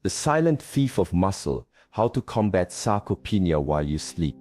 The silent thief of muscle, how to combat sarcopenia while you sleep.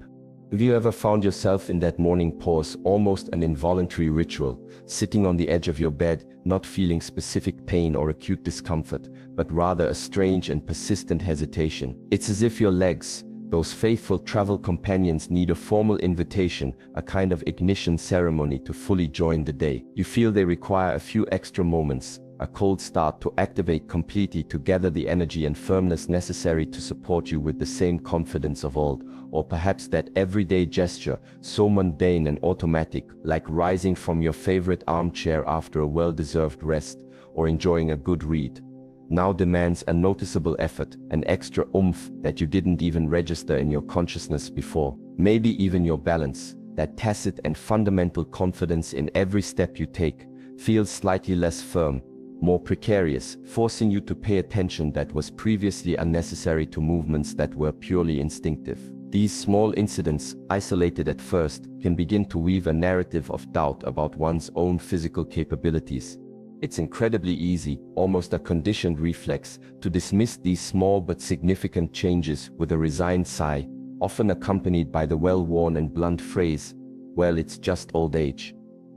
Have you ever found yourself in that morning pause, almost an involuntary ritual, sitting on the edge of your bed, not feeling specific pain or acute discomfort, but rather a strange and persistent hesitation? It's as if your legs, those faithful travel companions, need a formal invitation, a kind of ignition ceremony to fully join the day. You feel they require a few extra moments, a cold start to activate completely, to gather the energy and firmness necessary to support you with the same confidence of old. Or perhaps that everyday gesture, so mundane and automatic, like rising from your favorite armchair after a well-deserved rest, or enjoying a good read, now demands a noticeable effort, an extra oomph that you didn't even register in your consciousness before. Maybe even your balance, that tacit and fundamental confidence in every step you take, feels slightly less firm, more precarious, forcing you to pay attention that was previously unnecessary to movements that were purely instinctive. These small incidents, isolated at first, can begin to weave a narrative of doubt about one's own physical capabilities. It's incredibly easy, almost a conditioned reflex, to dismiss these small but significant changes with a resigned sigh, often accompanied by the well-worn and blunt phrase, "Well, it's just old age."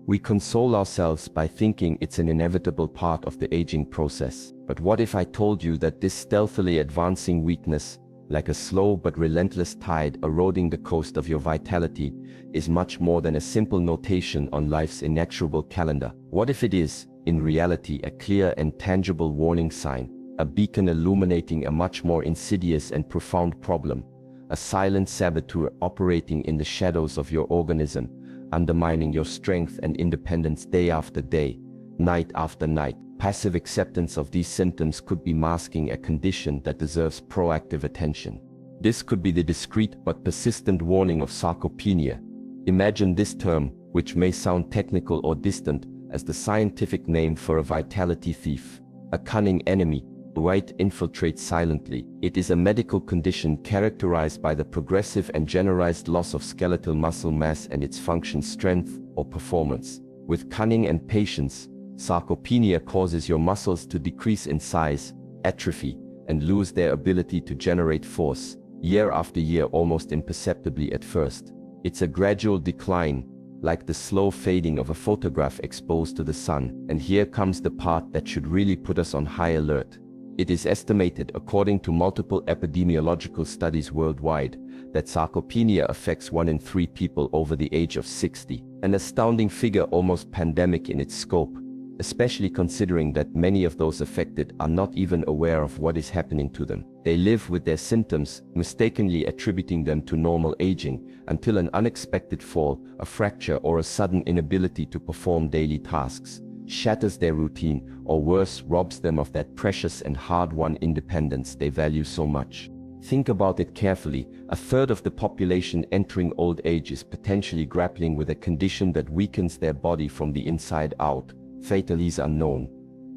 We console ourselves by thinking it's an inevitable part of the aging process. But what if I told you that this stealthily advancing weakness, like a slow but relentless tide eroding the coast of your vitality, is much more than a simple notation on life's inexorable calendar? What if it is, in reality, a clear and tangible warning sign, a beacon illuminating a much more insidious and profound problem, a silent saboteur operating in the shadows of your organism, undermining your strength and independence day after day, night after night? Passive acceptance of these symptoms could be masking a condition that deserves proactive attention. This could be the discreet but persistent warning of sarcopenia. Imagine this term, which may sound technical or distant, as the scientific name for a vitality thief, a cunning enemy who might infiltrate silently. It is a medical condition characterized by the progressive and generalized loss of skeletal muscle mass and its function, strength, or performance. With cunning and patience, sarcopenia causes your muscles to decrease in size, atrophy, and lose their ability to generate force, year after year, almost imperceptibly at first. It's a gradual decline, like the slow fading of a photograph exposed to the sun. And here comes the part that should really put us on high alert. It is estimated, according to multiple epidemiological studies worldwide, that sarcopenia affects 1 in 3 people over the age of 60. An astounding figure, almost pandemic in its scope, especially considering that many of those affected are not even aware of what is happening to them. They live with their symptoms, mistakenly attributing them to normal aging, until an unexpected fall, a fracture, or a sudden inability to perform daily tasks shatters their routine, or worse, robs them of that precious and hard-won independence they value so much. Think about it carefully. A third of the population entering old age is potentially grappling with a condition that weakens their body from the inside out, fatalities unknown.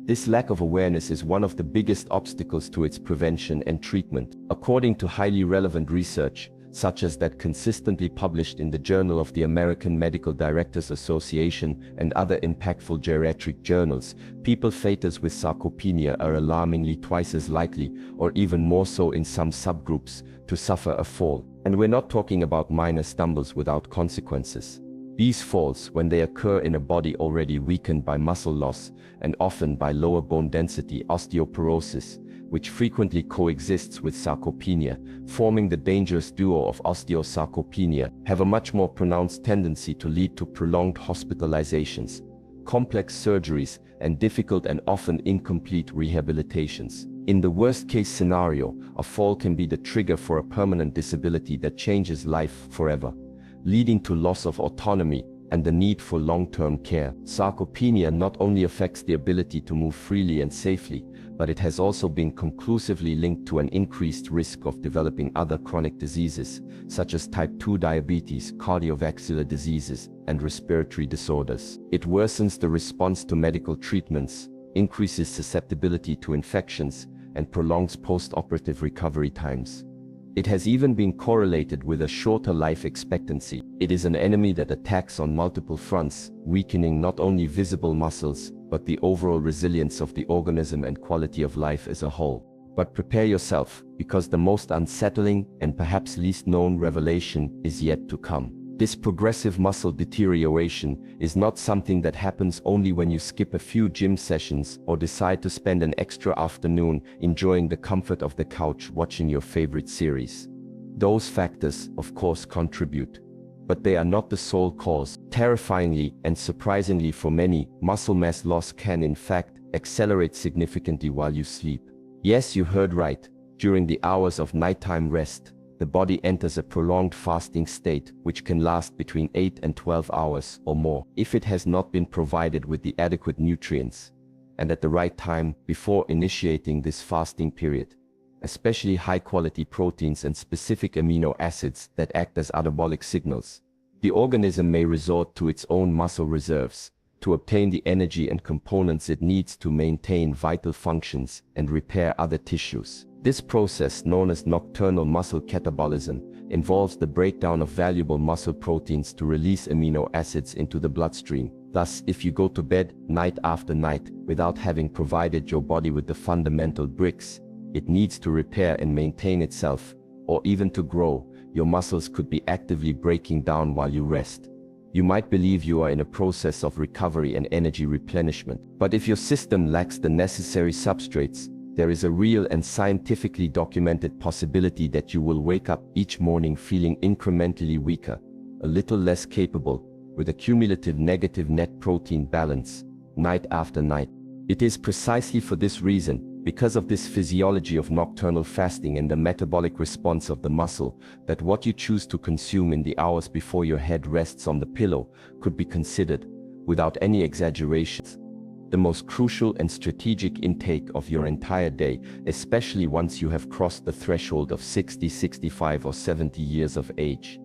This lack of awareness is one of the biggest obstacles to its prevention and treatment. According to highly relevant research, such as that consistently published in the Journal of the American Medical Directors Association and other impactful geriatric journals, people fathers with sarcopenia are alarmingly twice as likely, or even more so in some subgroups, to suffer a fall. And we're not talking about minor stumbles without consequences. These falls, when they occur in a body already weakened by muscle loss, and often by lower bone density osteoporosis, which frequently coexists with sarcopenia, forming the dangerous duo of osteosarcopenia, have a much more pronounced tendency to lead to prolonged hospitalizations, complex surgeries, and difficult and often incomplete rehabilitations. In the worst-case scenario, a fall can be the trigger for a permanent disability that changes life forever, leading to loss of autonomy and the need for long-term care. Sarcopenia not only affects the ability to move freely and safely, but it has also been conclusively linked to an increased risk of developing other chronic diseases, such as type 2 diabetes, cardiovascular diseases, and respiratory disorders. It worsens the response to medical treatments, increases susceptibility to infections, and prolongs post-operative recovery times. It has even been correlated with a shorter life expectancy. It is an enemy that attacks on multiple fronts, weakening not only visible muscles, but the overall resilience of the organism and quality of life as a whole. But prepare yourself, because the most unsettling and perhaps least known revelation is yet to come. This progressive muscle deterioration is not something that happens only when you skip a few gym sessions or decide to spend an extra afternoon enjoying the comfort of the couch watching your favorite series. Those factors, of course, contribute, but they are not the sole cause. Terrifyingly and surprisingly for many, muscle mass loss can in fact accelerate significantly while you sleep. Yes, you heard right. During the hours of nighttime rest, the body enters a prolonged fasting state which can last between 8 and 12 hours or more if it has not been provided with the adequate nutrients and at the right time before initiating this fasting period. Especially high-quality proteins and specific amino acids that act as anabolic signals. The organism may resort to its own muscle reserves to obtain the energy and components it needs to maintain vital functions and repair other tissues. This process, known as nocturnal muscle catabolism, involves the breakdown of valuable muscle proteins to release amino acids into the bloodstream. Thus, if you go to bed night after night without having provided your body with the fundamental bricks it needs to repair and maintain itself, or even to grow, your muscles could be actively breaking down while you rest. You might believe you are in a process of recovery and energy replenishment, but if your system lacks the necessary substrates, there is a real and scientifically documented possibility that you will wake up each morning feeling incrementally weaker, a little less capable, with a cumulative negative net protein balance, night after night. It is precisely for this reason, because of this physiology of nocturnal fasting and the metabolic response of the muscle, that what you choose to consume in the hours before your head rests on the pillow could be considered, without any exaggerations, the most crucial and strategic intake of your entire day, especially once you have crossed the threshold of 60, 65 or 70 years of age.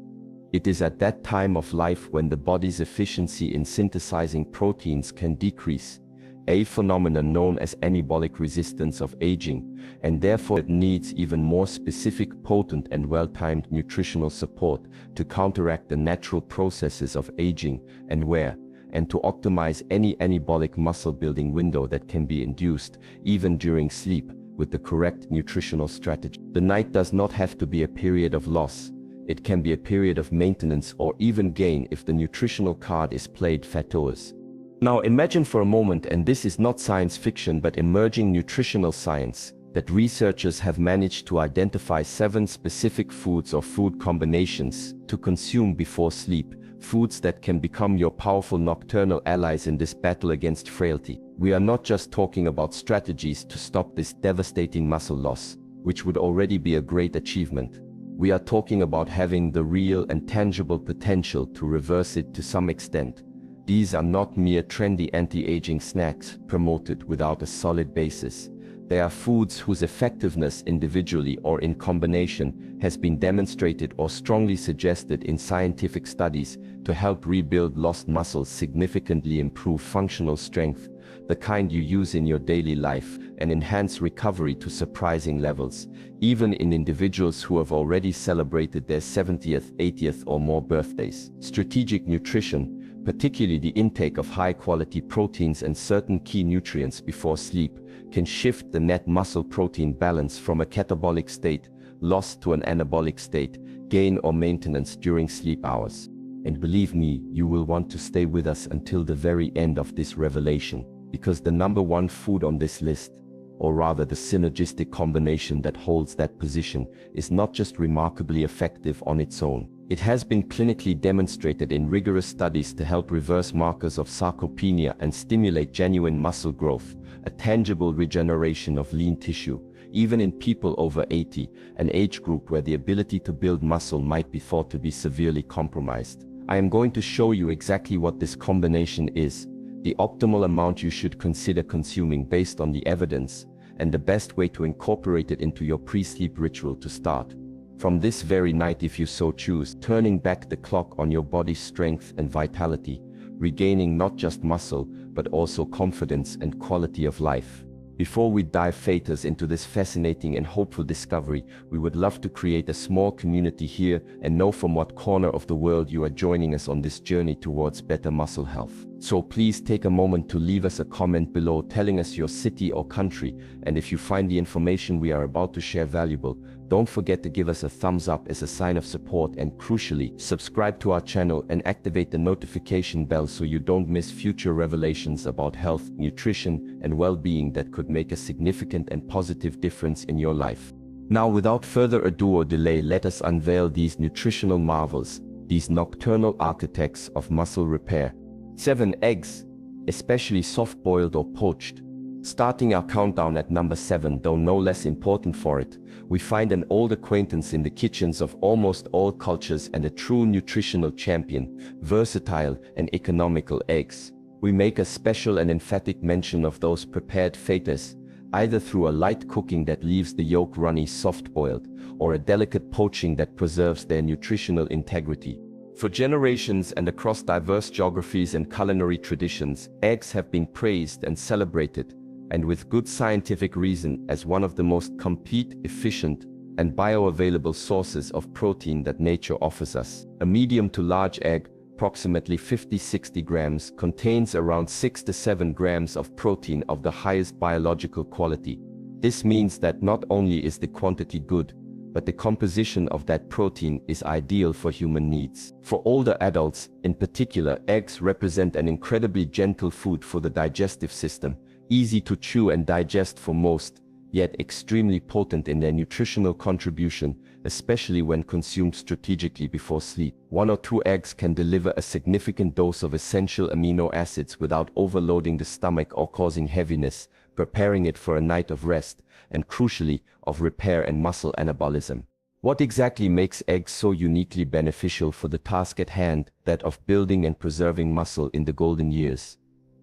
It is at that time of life when the body's efficiency in synthesizing proteins can decrease, a phenomenon known as anabolic resistance of aging, and therefore it needs even more specific, potent and well-timed nutritional support to counteract the natural processes of aging and wear, and to optimize any anabolic muscle building window that can be induced, even during sleep, with the correct nutritional strategy. The night does not have to be a period of loss. It can be a period of maintenance or even gain if the nutritional card is played fattuous. Now imagine for a moment, and this is not science fiction but emerging nutritional science, that researchers have managed to identify 7 specific foods or food combinations to consume before sleep, foods that can become your powerful nocturnal allies in this battle against frailty. We are not just talking about strategies to stop this devastating muscle loss, which would already be a great achievement. We are talking about having the real and tangible potential to reverse it to some extent. These are not mere trendy anti-aging snacks promoted without a solid basis. They are foods whose effectiveness individually or in combination has been demonstrated or strongly suggested in scientific studies to help rebuild lost muscles, significantly improve functional strength, the kind you use in your daily life, and enhance recovery to surprising levels, even in individuals who have already celebrated their 70th, 80th or more birthdays. Strategic nutrition, particularly the intake of high-quality proteins and certain key nutrients before sleep, can shift the net muscle protein balance from a catabolic state, loss, to an anabolic state, gain or maintenance during sleep hours. And believe me, you will want to stay with us until the very end of this revelation, because the number 1 food on this list, or rather the synergistic combination that holds that position, is not just remarkably effective on its own. It has been clinically demonstrated in rigorous studies to help reverse markers of sarcopenia and stimulate genuine muscle growth, a tangible regeneration of lean tissue, even in people over 80, an age group where the ability to build muscle might be thought to be severely compromised. I am going to show you exactly what this combination is, the optimal amount you should consider consuming based on the evidence, and the best way to incorporate it into your pre-sleep ritual to start from this very night if you so choose, turning back the clock on your body's strength and vitality, regaining not just muscle, but also confidence and quality of life. Before we dive faters into this fascinating and hopeful discovery, we would love to create a small community here and know from what corner of the world you are joining us on this journey towards better muscle health. So please take a moment to leave us a comment below telling us your city or country, and if you find the information we are about to share valuable, don't forget to give us a thumbs up as a sign of support, and crucially, subscribe to our channel and activate the notification bell so you don't miss future revelations about health, nutrition, and well-being that could make a significant and positive difference in your life. Now, without further ado or delay, let us unveil these nutritional marvels, these nocturnal architects of muscle repair. 7. Eggs, especially soft-boiled or poached. Starting our countdown at number 7, though no less important for it, we find an old acquaintance in the kitchens of almost all cultures and a true nutritional champion, versatile and economical eggs. We make a special and emphatic mention of those prepared fritters, either through a light cooking that leaves the yolk runny soft-boiled, or a delicate poaching that preserves their nutritional integrity. For generations and across diverse geographies and culinary traditions, eggs have been praised and celebrated, and with good scientific reason, as one of the most complete, efficient, and bioavailable sources of protein that nature offers us. A medium to large egg, approximately 50-60 grams, contains around 6 to 7 grams of protein of the highest biological quality. This means that not only is the quantity good, but the composition of that protein is ideal for human needs. For older adults, in particular, eggs represent an incredibly gentle food for the digestive system, easy to chew and digest for most, yet extremely potent in their nutritional contribution, especially when consumed strategically before sleep. 1 or 2 eggs can deliver a significant dose of essential amino acids without overloading the stomach or causing heaviness, preparing it for a night of rest, and crucially, of repair and muscle anabolism. What exactly makes eggs so uniquely beneficial for the task at hand, that of building and preserving muscle in the golden years?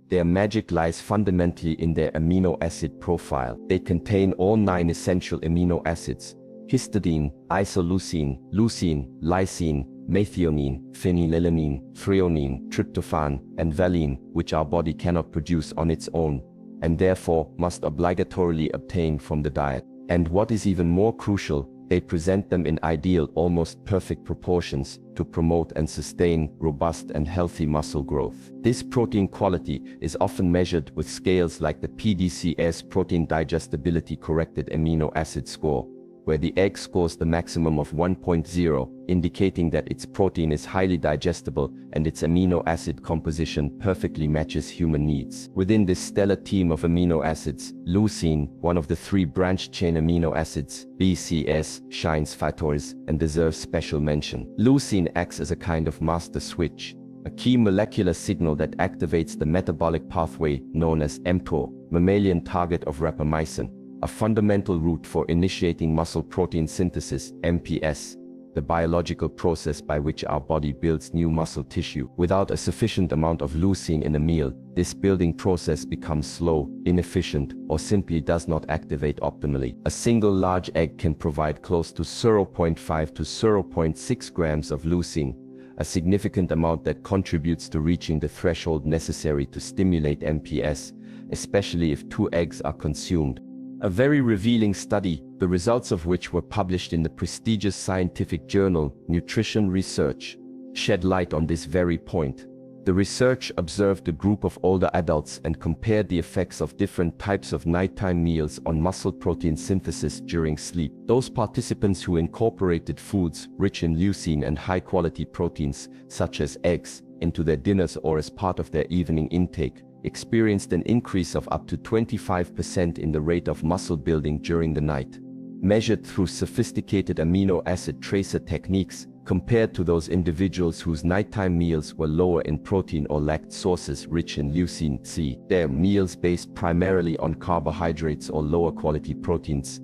Their magic lies fundamentally in their amino acid profile. They contain all 9 essential amino acids: histidine, isoleucine, leucine, lysine, methionine, phenylalanine, threonine, tryptophan, and valine, which our body cannot produce on its own, and therefore must obligatorily obtain from the diet. And what is even more crucial, they present them in ideal, almost perfect proportions to promote and sustain robust and healthy muscle growth. This protein quality is often measured with scales like the PDCS protein digestibility corrected amino acid score, where the egg scores the maximum of 1.0, indicating that its protein is highly digestible and its amino acid composition perfectly matches human needs. Within this stellar team of amino acids, leucine, one of the 3 branched-chain amino acids, BCS, shines phytors and deserves special mention. Leucine acts as a kind of master switch, a key molecular signal that activates the metabolic pathway known as mTOR, mammalian target of rapamycin, a fundamental route for initiating muscle protein synthesis, MPS, the biological process by which our body builds new muscle tissue. Without a sufficient amount of leucine in a meal, this building process becomes slow, inefficient, or simply does not activate optimally. A single large egg can provide close to 0.5 to 0.6 grams of leucine, a significant amount that contributes to reaching the threshold necessary to stimulate MPS, especially if 2 eggs are consumed. A very revealing study, the results of which were published in the prestigious scientific journal Nutrition Research, shed light on this very point. The research observed a group of older adults and compared the effects of different types of nighttime meals on muscle protein synthesis during sleep. Those participants who incorporated foods rich in leucine and high-quality proteins, such as eggs, into their dinners or as part of their evening intake, experienced an increase of up to 25% in the rate of muscle building during the night, measured through sophisticated amino acid tracer techniques, compared to those individuals whose nighttime meals were lower in protein or lacked sources rich in leucine. C. Their meals based primarily on carbohydrates or lower quality proteins.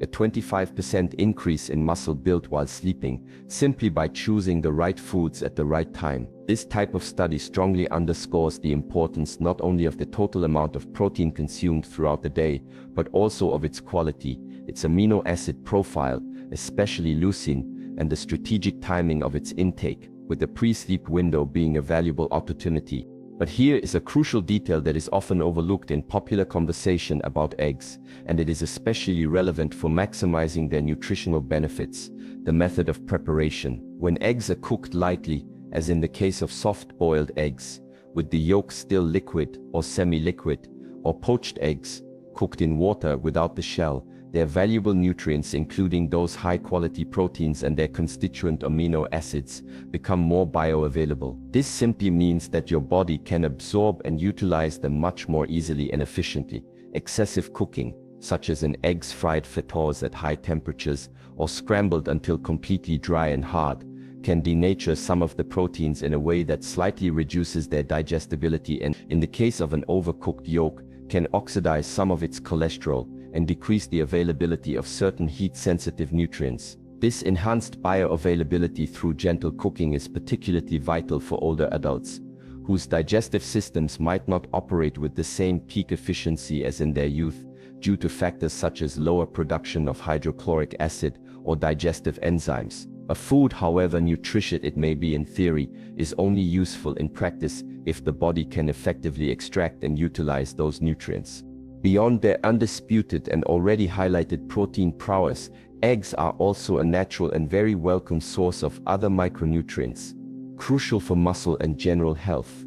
A 25% increase in muscle built while sleeping, simply by choosing the right foods at the right time. This type of study strongly underscores the importance not only of the total amount of protein consumed throughout the day, but also of its quality, its amino acid profile, especially leucine, and the strategic timing of its intake, with the pre-sleep window being a valuable opportunity. But here is a crucial detail that is often overlooked in popular conversation about eggs, and it is especially relevant for maximizing their nutritional benefits: the method of preparation. When eggs are cooked lightly, as in the case of soft-boiled eggs, with the yolk still liquid or semi-liquid, or poached eggs, cooked in water without the shell, their valuable nutrients, including those high-quality proteins and their constituent amino acids, become more bioavailable. This simply means that your body can absorb and utilize them much more easily and efficiently. Excessive cooking, such as in eggs fried fritters at high temperatures or scrambled until completely dry and hard, can denature some of the proteins in a way that slightly reduces their digestibility and, in the case of an overcooked yolk, can oxidize some of its cholesterol and decrease the availability of certain heat-sensitive nutrients. This enhanced bioavailability through gentle cooking is particularly vital for older adults, whose digestive systems might not operate with the same peak efficiency as in their youth, due to factors such as lower production of hydrochloric acid or digestive enzymes. A food, however nutritious it may be in theory, is only useful in practice if the body can effectively extract and utilize those nutrients. Beyond their undisputed and already highlighted protein prowess, eggs are also a natural and very welcome source of other micronutrients, crucial for muscle and general health.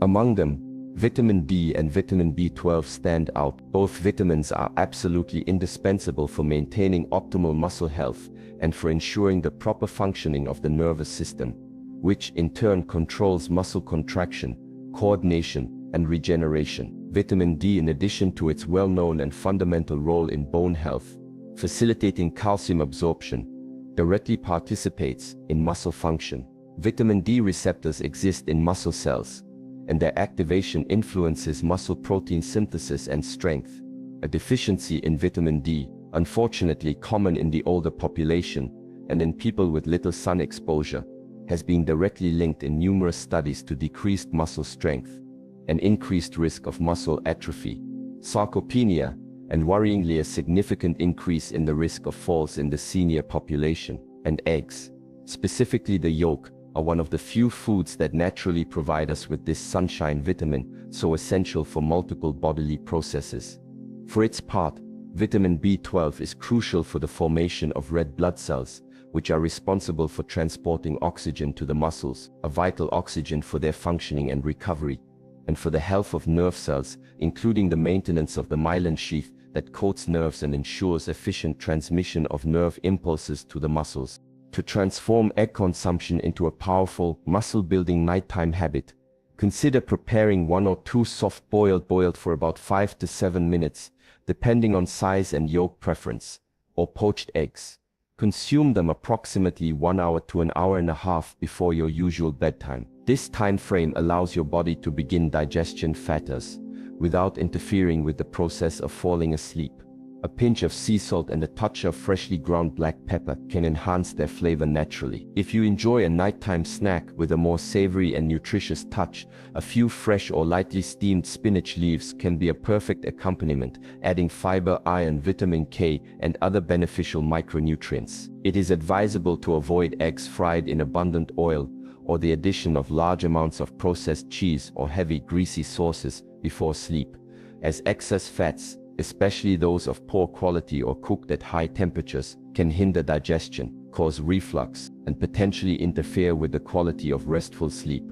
Among them, vitamin B and vitamin B12 stand out. Both vitamins are absolutely indispensable for maintaining optimal muscle health and for ensuring the proper functioning of the nervous system, which in turn controls muscle contraction, coordination, and regeneration. Vitamin D, in addition to its well-known and fundamental role in bone health, facilitating calcium absorption, directly participates in muscle function. Vitamin D receptors exist in muscle cells, and their activation influences muscle protein synthesis and strength. A deficiency in vitamin D, unfortunately common in the older population and in people with little sun exposure, has been directly linked in numerous studies to decreased muscle strength, an increased risk of muscle atrophy, sarcopenia, and worryingly a significant increase in the risk of falls in the senior population. And eggs, specifically the yolk, are one of the few foods that naturally provide us with this sunshine vitamin, so essential for multiple bodily processes. For its part, vitamin B12 is crucial for the formation of red blood cells, which are responsible for transporting oxygen to the muscles, a vital oxygen for their functioning and recovery, and for the health of nerve cells, including the maintenance of the myelin sheath that coats nerves and ensures efficient transmission of nerve impulses to the muscles. To transform egg consumption into a powerful, muscle-building nighttime habit, consider preparing 1 or 2 soft-boiled for about 5 to 7 minutes, depending on size and yolk preference, or poached eggs. Consume them approximately 1 hour to an hour and a half before your usual bedtime. This time frame allows your body to begin digestion fatters without interfering with the process of falling asleep. A pinch of sea salt and a touch of freshly ground black pepper can enhance their flavor naturally. If you enjoy a nighttime snack with a more savory and nutritious touch, a few fresh or lightly steamed spinach leaves can be a perfect accompaniment, adding fiber, iron, vitamin K, and other beneficial micronutrients. It is advisable to avoid eggs fried in abundant oil or the addition of large amounts of processed cheese or heavy greasy sauces before sleep, as excess fats, especially those of poor quality or cooked at high temperatures, can hinder digestion, cause reflux, and potentially interfere with the quality of restful sleep.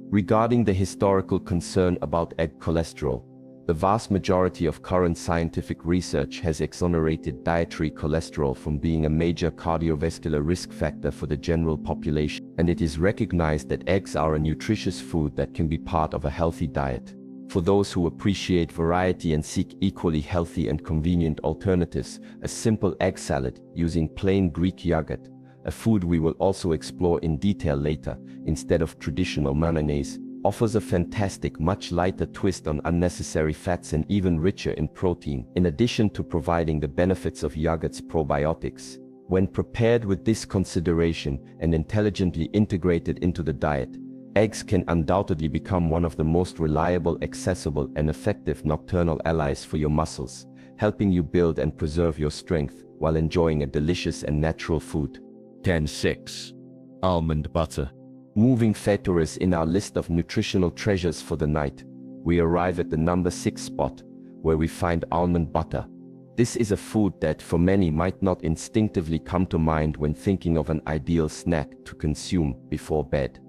Regarding the historical concern about egg cholesterol, the vast majority of current scientific research has exonerated dietary cholesterol from being a major cardiovascular risk factor for the general population, and it is recognized that eggs are a nutritious food that can be part of a healthy diet. For those who appreciate variety and seek equally healthy and convenient alternatives, a simple egg salad using plain Greek yogurt, a food we will also explore in detail later, instead of traditional mayonnaise, offers a fantastic, much lighter twist on unnecessary fats and even richer in protein, in addition to providing the benefits of yogurt's probiotics. When prepared with this consideration and intelligently integrated into the diet, eggs can undoubtedly become one of the most reliable, accessible, and effective nocturnal allies for your muscles, helping you build and preserve your strength while enjoying a delicious and natural food. 10.6. Almond butter. Moving factors in our list of nutritional treasures for the night, we arrive at the number 6 spot, where we find almond butter. This is a food that for many might not instinctively come to mind when thinking of an ideal snack to consume before bed.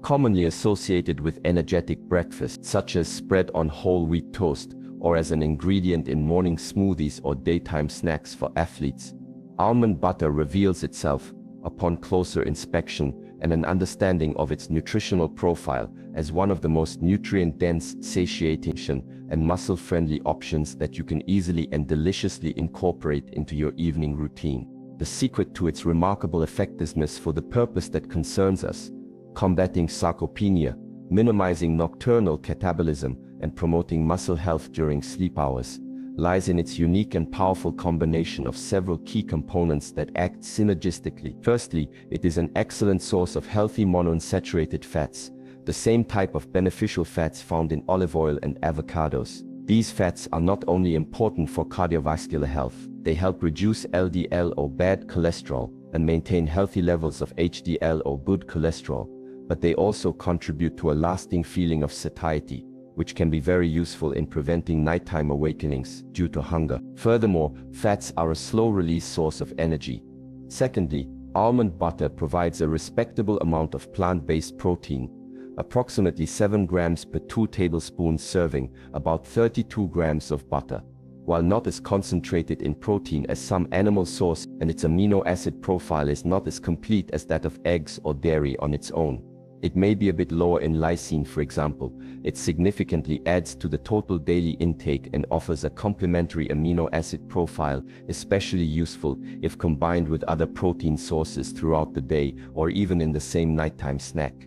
commonly associated with energetic breakfasts such as spread on whole wheat toast or as an ingredient in morning smoothies or daytime snacks for athletes. Almond butter reveals itself, upon closer inspection and an understanding of its nutritional profile, as one of the most nutrient-dense, satiating, and muscle-friendly options that you can easily and deliciously incorporate into your evening routine. The secret to its remarkable effectiveness for the purpose that concerns us, combating sarcopenia, minimizing nocturnal catabolism, and promoting muscle health during sleep hours, lies in its unique and powerful combination of several key components that act synergistically. Firstly, it is an excellent source of healthy monounsaturated fats, the same type of beneficial fats found in olive oil and avocados. These fats are not only important for cardiovascular health, they help reduce LDL or bad cholesterol and maintain healthy levels of HDL or good cholesterol, but they also contribute to a lasting feeling of satiety, which can be very useful in preventing nighttime awakenings due to hunger. Furthermore, fats are a slow-release source of energy. Secondly, almond butter provides a respectable amount of plant-based protein, approximately 7 grams per 2 tablespoons serving, about 32 grams of butter. While not as concentrated in protein as some animal source, and its amino acid profile is not as complete as that of eggs or dairy on its own, it may be a bit lower in lysine, for example. It significantly adds to the total daily intake and offers a complementary amino acid profile, especially useful if combined with other protein sources throughout the day or even in the same nighttime snack.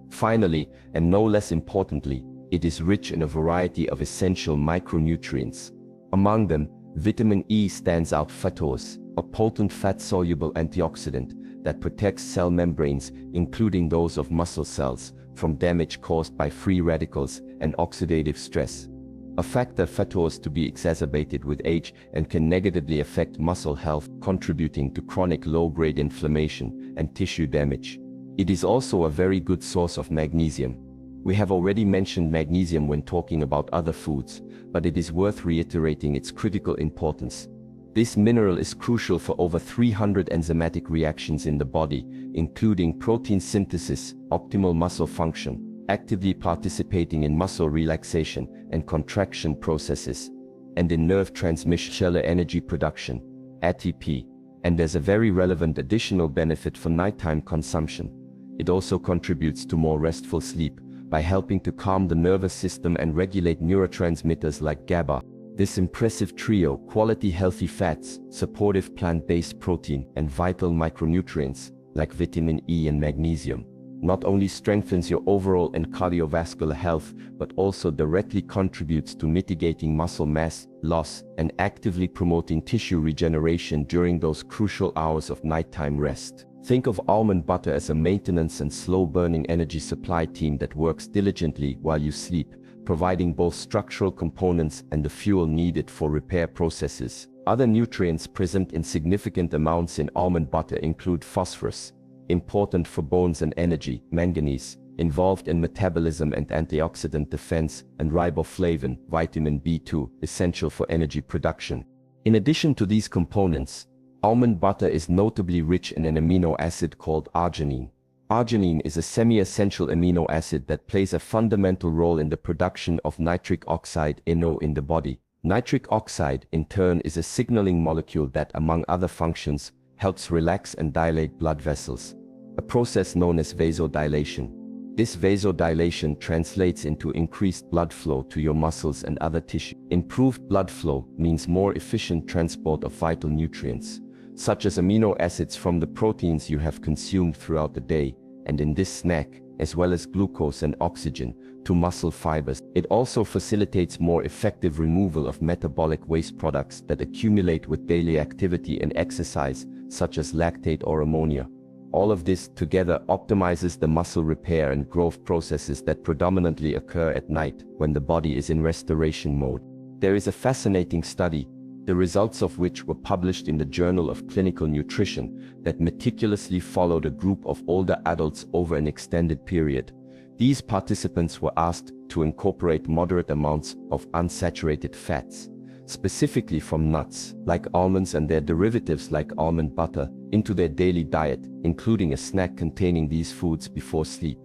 Finally, and no less importantly, it is rich in a variety of essential micronutrients. Among them, vitamin E stands out. Fructose, a potent fat-soluble antioxidant that protects cell membranes, including those of muscle cells, from damage caused by free radicals and oxidative stress, a factor fructose to be exacerbated with age and can negatively affect muscle health, contributing to chronic low-grade inflammation and tissue damage. It is also a very good source of magnesium. We have already mentioned magnesium when talking about other foods, but it is worth reiterating its critical importance. This mineral is crucial for over 300 enzymatic reactions in the body, including protein synthesis, optimal muscle function, actively participating in muscle relaxation and contraction processes, and in nerve transmission, cellular energy production, ATP. And there's a very relevant additional benefit for nighttime consumption. It also contributes to more restful sleep by helping to calm the nervous system and regulate neurotransmitters like GABA. This impressive trio, quality healthy fats, supportive plant-based protein, and vital micronutrients, like vitamin E and magnesium, not only strengthens your overall and cardiovascular health, but also directly contributes to mitigating muscle mass loss and actively promoting tissue regeneration during those crucial hours of nighttime rest. Think of almond butter as a maintenance and slow-burning energy supply team that works diligently while you sleep, providing both structural components and the fuel needed for repair processes. Other nutrients present in significant amounts in almond butter include phosphorus, important for bones and energy, manganese, involved in metabolism and antioxidant defense, and riboflavin, vitamin B2, essential for energy production. In addition to these components, almond butter is notably rich in an amino acid called arginine. Arginine is a semi-essential amino acid that plays a fundamental role in the production of nitric oxide (NO) in the body. Nitric oxide, in turn, is a signaling molecule that, among other functions, helps relax and dilate blood vessels, a process known as vasodilation. This vasodilation translates into increased blood flow to your muscles and other tissue. Improved blood flow means more efficient transport of vital nutrients, such as amino acids from the proteins you have consumed throughout the day, and in this snack, as well as glucose and oxygen, to muscle fibers. It also facilitates more effective removal of metabolic waste products that accumulate with daily activity and exercise, such as lactate or ammonia. All of this together optimizes the muscle repair and growth processes that predominantly occur at night when the body is in restoration mode. There is a fascinating study, the results of which were published in the Journal of Clinical Nutrition, that meticulously followed a group of older adults over an extended period. These participants were asked to incorporate moderate amounts of unsaturated fats, specifically from nuts, like almonds and their derivatives like almond butter, into their daily diet, including a snack containing these foods before sleep.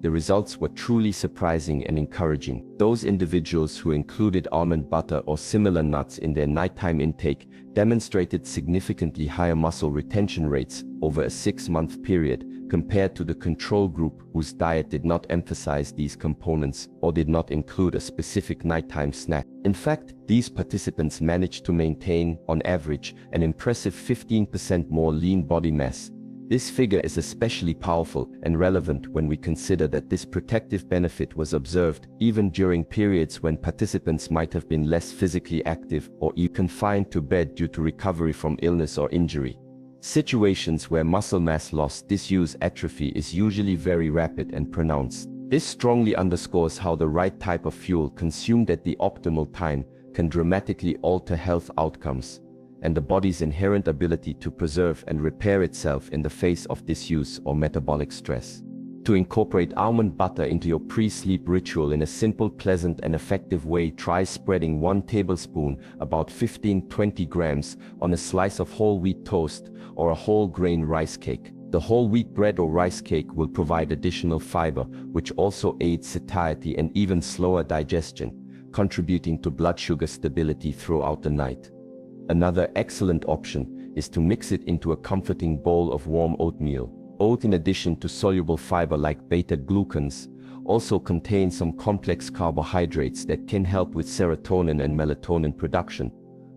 The results were truly surprising and encouraging. Those individuals who included almond butter or similar nuts in their nighttime intake demonstrated significantly higher muscle retention rates over a 6-month period compared to the control group whose diet did not emphasize these components or did not include a specific nighttime snack. In fact, these participants managed to maintain, on average, an impressive 15% more lean body mass. This figure is especially powerful and relevant when we consider that this protective benefit was observed even during periods when participants might have been less physically active or even confined to bed due to recovery from illness or injury. Situations where muscle mass loss, disuse, atrophy is usually very rapid and pronounced. This strongly underscores how the right type of fuel consumed at the optimal time can dramatically alter health outcomes and the body's inherent ability to preserve and repair itself in the face of disuse or metabolic stress. To incorporate almond butter into your pre-sleep ritual in a simple, pleasant, and effective way, try spreading 1 tablespoon, about 15-20 grams, on a slice of whole wheat toast or a whole grain rice cake. The whole wheat bread or rice cake will provide additional fiber, which also aids satiety and even slower digestion, contributing to blood sugar stability throughout the night. Another excellent option is to mix it into a comforting bowl of warm oatmeal. Oat, in addition to soluble fiber like beta-glucans, also contains some complex carbohydrates that can help with serotonin and melatonin production,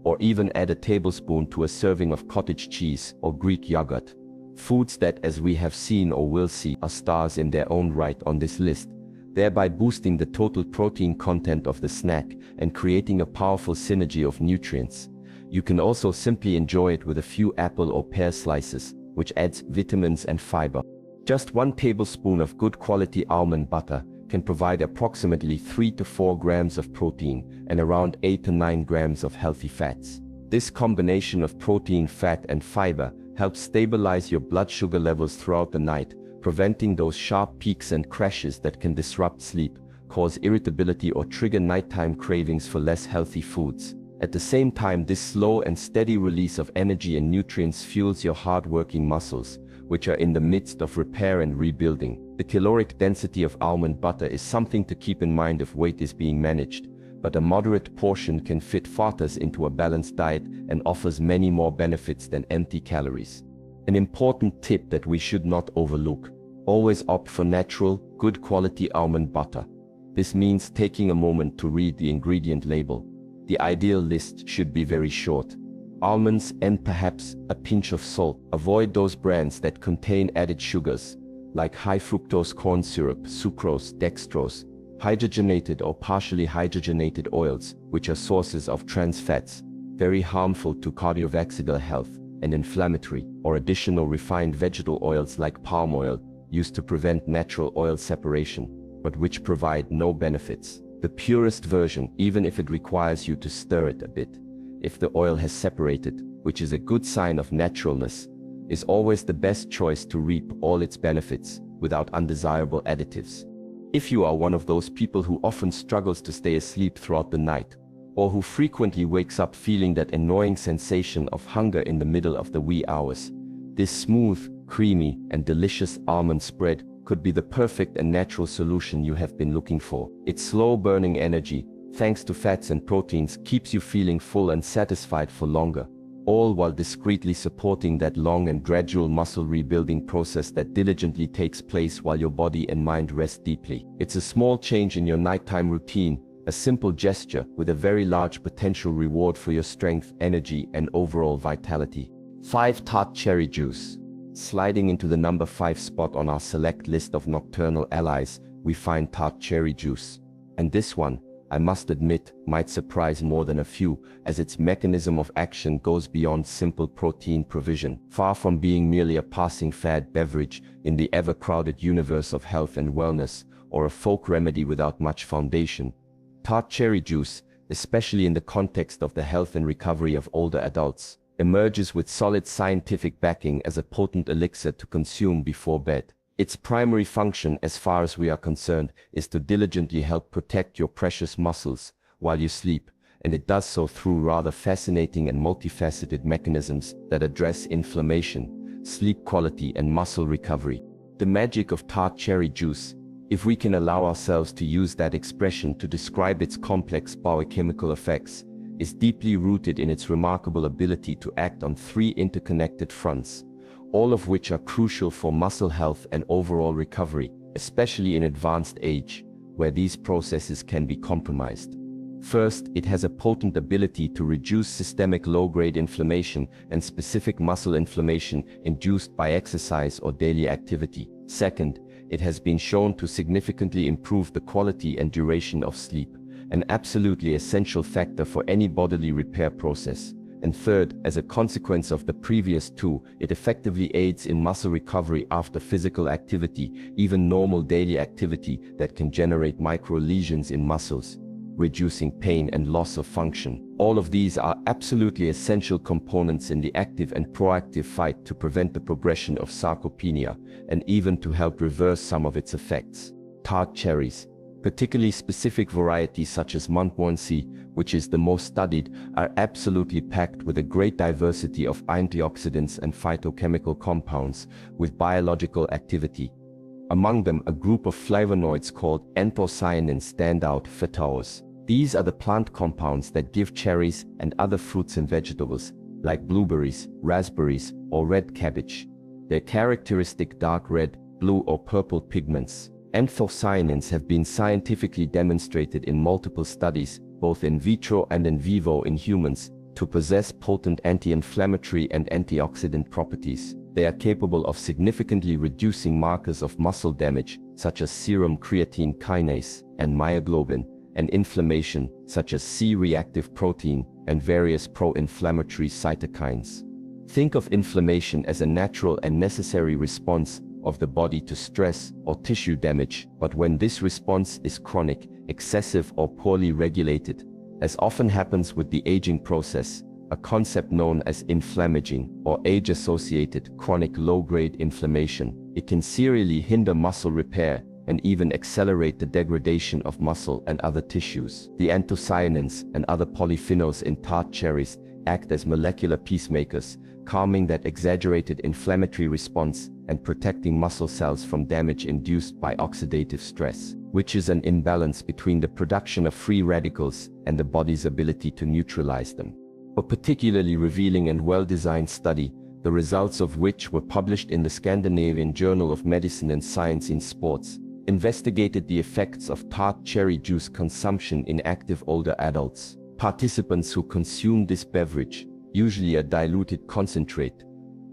or even add a tablespoon to a serving of cottage cheese or Greek yogurt. Foods that, as we have seen or will see, are stars in their own right on this list, thereby boosting the total protein content of the snack and creating a powerful synergy of nutrients. You can also simply enjoy it with a few apple or pear slices, which adds vitamins and fiber. Just 1 tablespoon of good quality almond butter can provide approximately 3 to 4 grams of protein and around 8 to 9 grams of healthy fats. This combination of protein, fat, and fiber helps stabilize your blood sugar levels throughout the night, preventing those sharp peaks and crashes that can disrupt sleep, cause irritability, or trigger nighttime cravings for less healthy foods. At the same time, this slow and steady release of energy and nutrients fuels your hard-working muscles, which are in the midst of repair and rebuilding. The caloric density of almond butter is something to keep in mind if weight is being managed, but a moderate portion can fit fatters into a balanced diet and offers many more benefits than empty calories. An important tip that we should not overlook: always opt for natural, good quality almond butter. This means taking a moment to read the ingredient label. The ideal list should be very short. Almonds and perhaps a pinch of salt. Avoid those brands that contain added sugars, like high fructose corn syrup, sucrose, dextrose, hydrogenated or partially hydrogenated oils, which are sources of trans fats, very harmful to cardiovascular health and inflammatory, or additional refined vegetable oils like palm oil, used to prevent natural oil separation, but which provide no benefits. The purest version, even if it requires you to stir it a bit, if the oil has separated, which is a good sign of naturalness, is always the best choice to reap all its benefits without undesirable additives. If you are one of those people who often struggles to stay asleep throughout the night, or who frequently wakes up feeling that annoying sensation of hunger in the middle of the wee hours, this smooth, creamy, and delicious almond spread could be the perfect and natural solution you have been looking for. Its slow-burning energy, thanks to fats and proteins, keeps you feeling full and satisfied for longer, all while discreetly supporting that long and gradual muscle rebuilding process that diligently takes place while your body and mind rest deeply. It's a small change in your nighttime routine, a simple gesture with a very large potential reward for your strength, energy, and overall vitality. 5. Tart cherry juice. Sliding into the number 5 spot on our select list of nocturnal allies, we find tart cherry juice. And this one, I must admit, might surprise more than a few, as its mechanism of action goes beyond simple protein provision. Far from being merely a passing fad beverage in the ever-crowded universe of health and wellness, or a folk remedy without much foundation, tart cherry juice, especially in the context of the health and recovery of older adults, emerges with solid scientific backing as a potent elixir to consume before bed. Its primary function, as far as we are concerned, is to diligently help protect your precious muscles while you sleep, and it does so through rather fascinating and multifaceted mechanisms that address inflammation, sleep quality, and muscle recovery. The magic of tart cherry juice if we can allow ourselves to use that expression to describe its complex biochemical effects, is deeply rooted in its remarkable ability to act on three interconnected fronts, all of which are crucial for muscle health and overall recovery, especially in advanced age, where these processes can be compromised. First, it has a potent ability to reduce systemic low-grade inflammation and specific muscle inflammation induced by exercise or daily activity. Second, it has been shown to significantly improve the quality and duration of sleep, an absolutely essential factor for any bodily repair process. And third, as a consequence of the previous two, it effectively aids in muscle recovery after physical activity, even normal daily activity that can generate micro-lesions in muscles, reducing pain and loss of function. All of these are absolutely essential components in the active and proactive fight to prevent the progression of sarcopenia and even to help reverse some of its effects. Tart cherries, particularly specific varieties such as Montmorency, which is the most studied, are absolutely packed with a great diversity of antioxidants and phytochemical compounds with biological activity. Among them, a group of flavonoids called anthocyanins stand out: phytaos. These are the plant compounds that give cherries and other fruits and vegetables, like blueberries, raspberries, or red cabbage, their characteristic dark red, blue, or purple pigments. Anthocyanins have been scientifically demonstrated in multiple studies, both in vitro and in vivo in humans, to possess potent anti-inflammatory and antioxidant properties. They are capable of significantly reducing markers of muscle damage, such as serum creatine kinase and myoglobin, and inflammation, such as C-reactive protein and various pro-inflammatory cytokines. Think of inflammation as a natural and necessary response of the body to stress or tissue damage, but when this response is chronic, excessive, or poorly regulated, as often happens with the aging process, a concept known as inflammaging or age-associated chronic low-grade inflammation, it can serially hinder muscle repair and even accelerate the degradation of muscle and other tissues. The anthocyanins and other polyphenols in tart cherries act as molecular peacemakers, calming that exaggerated inflammatory response and protecting muscle cells from damage induced by oxidative stress, which is an imbalance between the production of free radicals and the body's ability to neutralize them. A particularly revealing and well-designed study, the results of which were published in the Scandinavian Journal of Medicine and Science in Sports, investigated the effects of tart cherry juice consumption in active older adults. Participants who consumed this beverage, usually a diluted concentrate,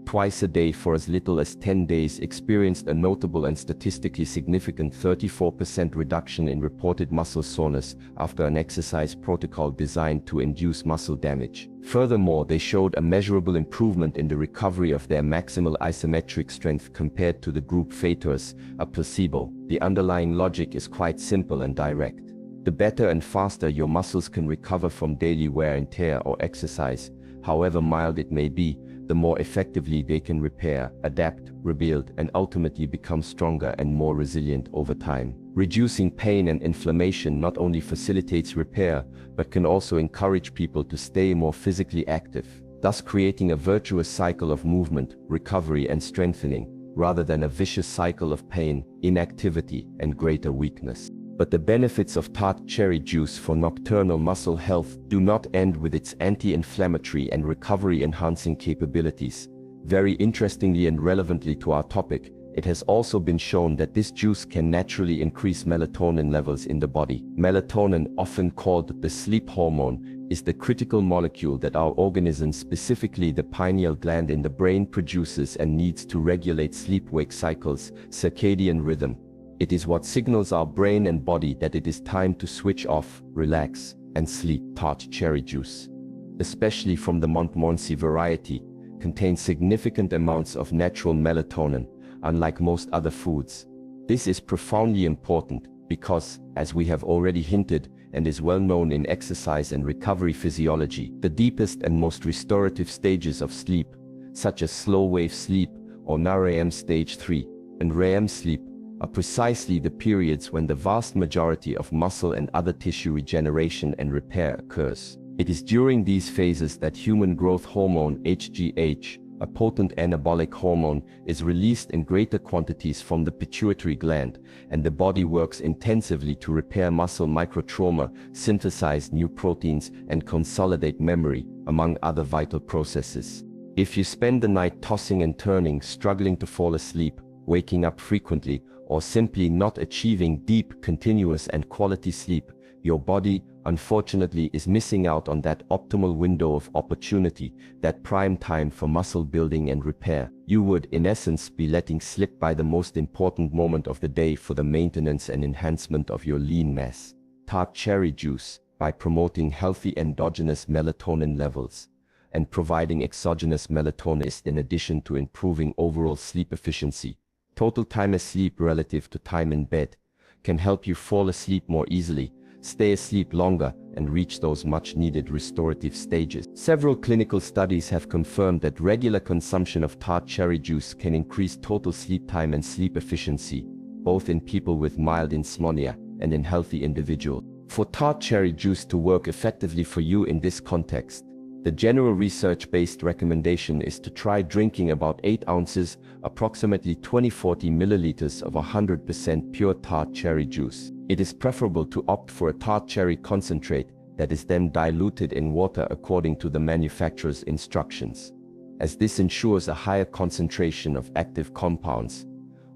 twice a day for as little as 10 days experienced a notable and statistically significant 34% reduction in reported muscle soreness after an exercise protocol designed to induce muscle damage. Furthermore, they showed a measurable improvement in the recovery of their maximal isometric strength compared to the group fators, a placebo. The underlying logic is quite simple and direct. The better and faster your muscles can recover from daily wear and tear or exercise, however mild it may be, the more effectively they can repair, adapt, rebuild, and ultimately become stronger and more resilient over time. Reducing pain and inflammation not only facilitates repair, but can also encourage people to stay more physically active, thus creating a virtuous cycle of movement, recovery, and strengthening, rather than a vicious cycle of pain, inactivity, and greater weakness. But the benefits of tart cherry juice for nocturnal muscle health do not end with its anti-inflammatory and recovery-enhancing capabilities. Very interestingly and relevantly to our topic, it has also been shown that this juice can naturally increase melatonin levels in the body. Melatonin, often called the sleep hormone, is the critical molecule that our organism, specifically the pineal gland in the brain, produces and needs to regulate sleep-wake cycles, circadian rhythm. It is what signals our brain and body that it is time to switch off, relax, and sleep. Tart cherry juice, especially from the Montmorency variety, contains significant amounts of natural melatonin, unlike most other foods. This is profoundly important because, as we have already hinted, and is well known in exercise and recovery physiology, the deepest and most restorative stages of sleep, such as slow-wave sleep or NREM stage 3 and REM sleep, are precisely the periods when the vast majority of muscle and other tissue regeneration and repair occurs. It is during these phases that human growth hormone HGH, a potent anabolic hormone, is released in greater quantities from the pituitary gland, and the body works intensively to repair muscle microtrauma, synthesize new proteins, and consolidate memory, among other vital processes. If you spend the night tossing and turning, struggling to fall asleep, waking up frequently, or simply not achieving deep, continuous, and quality sleep, your body, unfortunately, is missing out on that optimal window of opportunity, that prime time for muscle building and repair. You would, in essence, be letting slip by the most important moment of the day for the maintenance and enhancement of your lean mass. Tart cherry juice, by promoting healthy endogenous melatonin levels and providing exogenous melatonin in addition to improving overall sleep efficiency. Total time asleep relative to time in bed can help you fall asleep more easily, stay asleep longer, and reach those much-needed restorative stages. Several clinical studies have confirmed that regular consumption of tart cherry juice can increase total sleep time and sleep efficiency, both in people with mild insomnia and in healthy individuals. For tart cherry juice to work effectively for you in this context, the general research-based recommendation is to try drinking about 8 ounces, approximately 20-40 milliliters of 100% pure tart cherry juice. It is preferable to opt for a tart cherry concentrate that is then diluted in water according to the manufacturer's instructions, as this ensures a higher concentration of active compounds,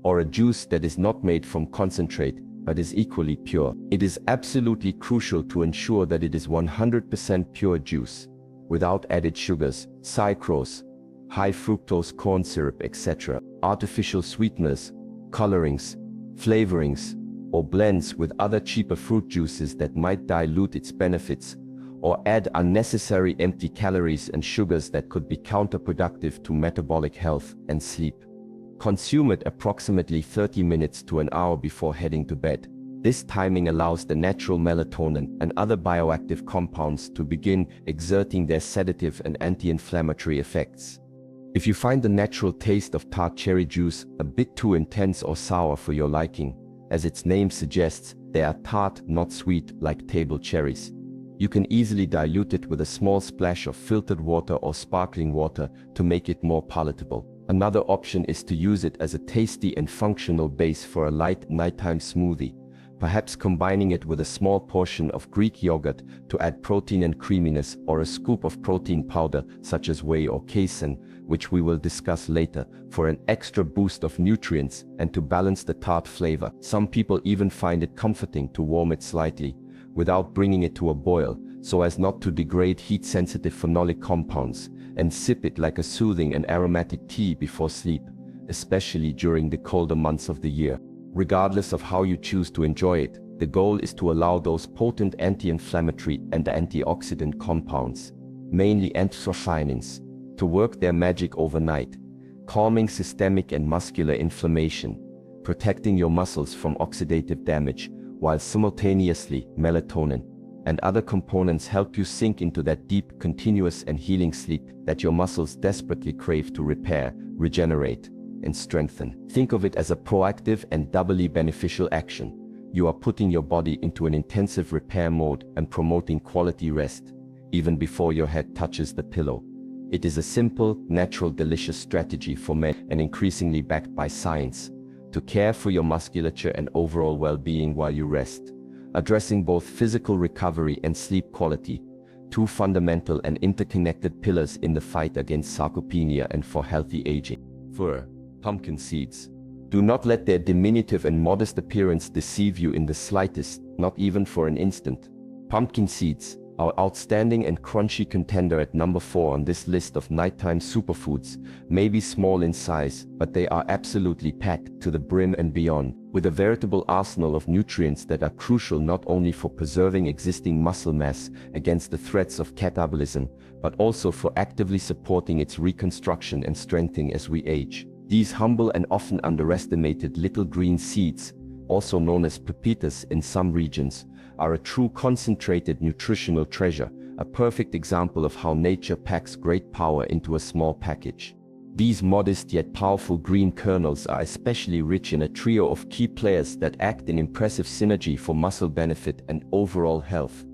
or a juice that is not made from concentrate but is equally pure. It is absolutely crucial to ensure that it is 100% pure juice, without added sugars, sucrose, high fructose corn syrup, etc., artificial sweeteners, colorings, flavorings, or blends with other cheaper fruit juices that might dilute its benefits, or add unnecessary empty calories and sugars that could be counterproductive to metabolic health and sleep. Consume it approximately 30 minutes to an hour before heading to bed. This timing allows the natural melatonin and other bioactive compounds to begin exerting their sedative and anti-inflammatory effects. If you find the natural taste of tart cherry juice a bit too intense or sour for your liking, as its name suggests, they are tart, not sweet, like table cherries. You can easily dilute it with a small splash of filtered water or sparkling water to make it more palatable. Another option is to use it as a tasty and functional base for a light nighttime smoothie, perhaps combining it with a small portion of Greek yogurt to add protein and creaminess, or a scoop of protein powder such as whey or casein, which we will discuss later, for an extra boost of nutrients and to balance the tart flavor. Some people even find it comforting to warm it slightly, without bringing it to a boil, so as not to degrade heat-sensitive phenolic compounds, and sip it like a soothing and aromatic tea before sleep, especially during the colder months of the year. Regardless of how you choose to enjoy it, the goal is to allow those potent anti-inflammatory and antioxidant compounds, mainly anthocyanins, to work their magic overnight, calming systemic and muscular inflammation, protecting your muscles from oxidative damage, while simultaneously melatonin and other components help you sink into that deep, continuous and healing sleep that your muscles desperately crave to repair, regenerate, and strengthen. Think of it as a proactive and doubly beneficial action. You are putting your body into an intensive repair mode and promoting quality rest, even before your head touches the pillow. It is a simple, natural, delicious strategy for men, and increasingly backed by science, to care for your musculature and overall well-being while you rest, addressing both physical recovery and sleep quality, two fundamental and interconnected pillars in the fight against sarcopenia and for healthy aging. 4. Pumpkin seeds. Do not let their diminutive and modest appearance deceive you in the slightest, not even for an instant. Pumpkin seeds, our outstanding and crunchy contender at number 4 on this list of nighttime superfoods, may be small in size, but they are absolutely packed to the brim and beyond, with a veritable arsenal of nutrients that are crucial not only for preserving existing muscle mass against the threats of catabolism, but also for actively supporting its reconstruction and strengthening as we age. These humble and often underestimated little green seeds, also known as pepitas in some regions, are a true concentrated nutritional treasure, a perfect example of how nature packs great power into a small package. These modest yet powerful green kernels are especially rich in a trio of key players that act in impressive synergy for muscle benefit and overall health: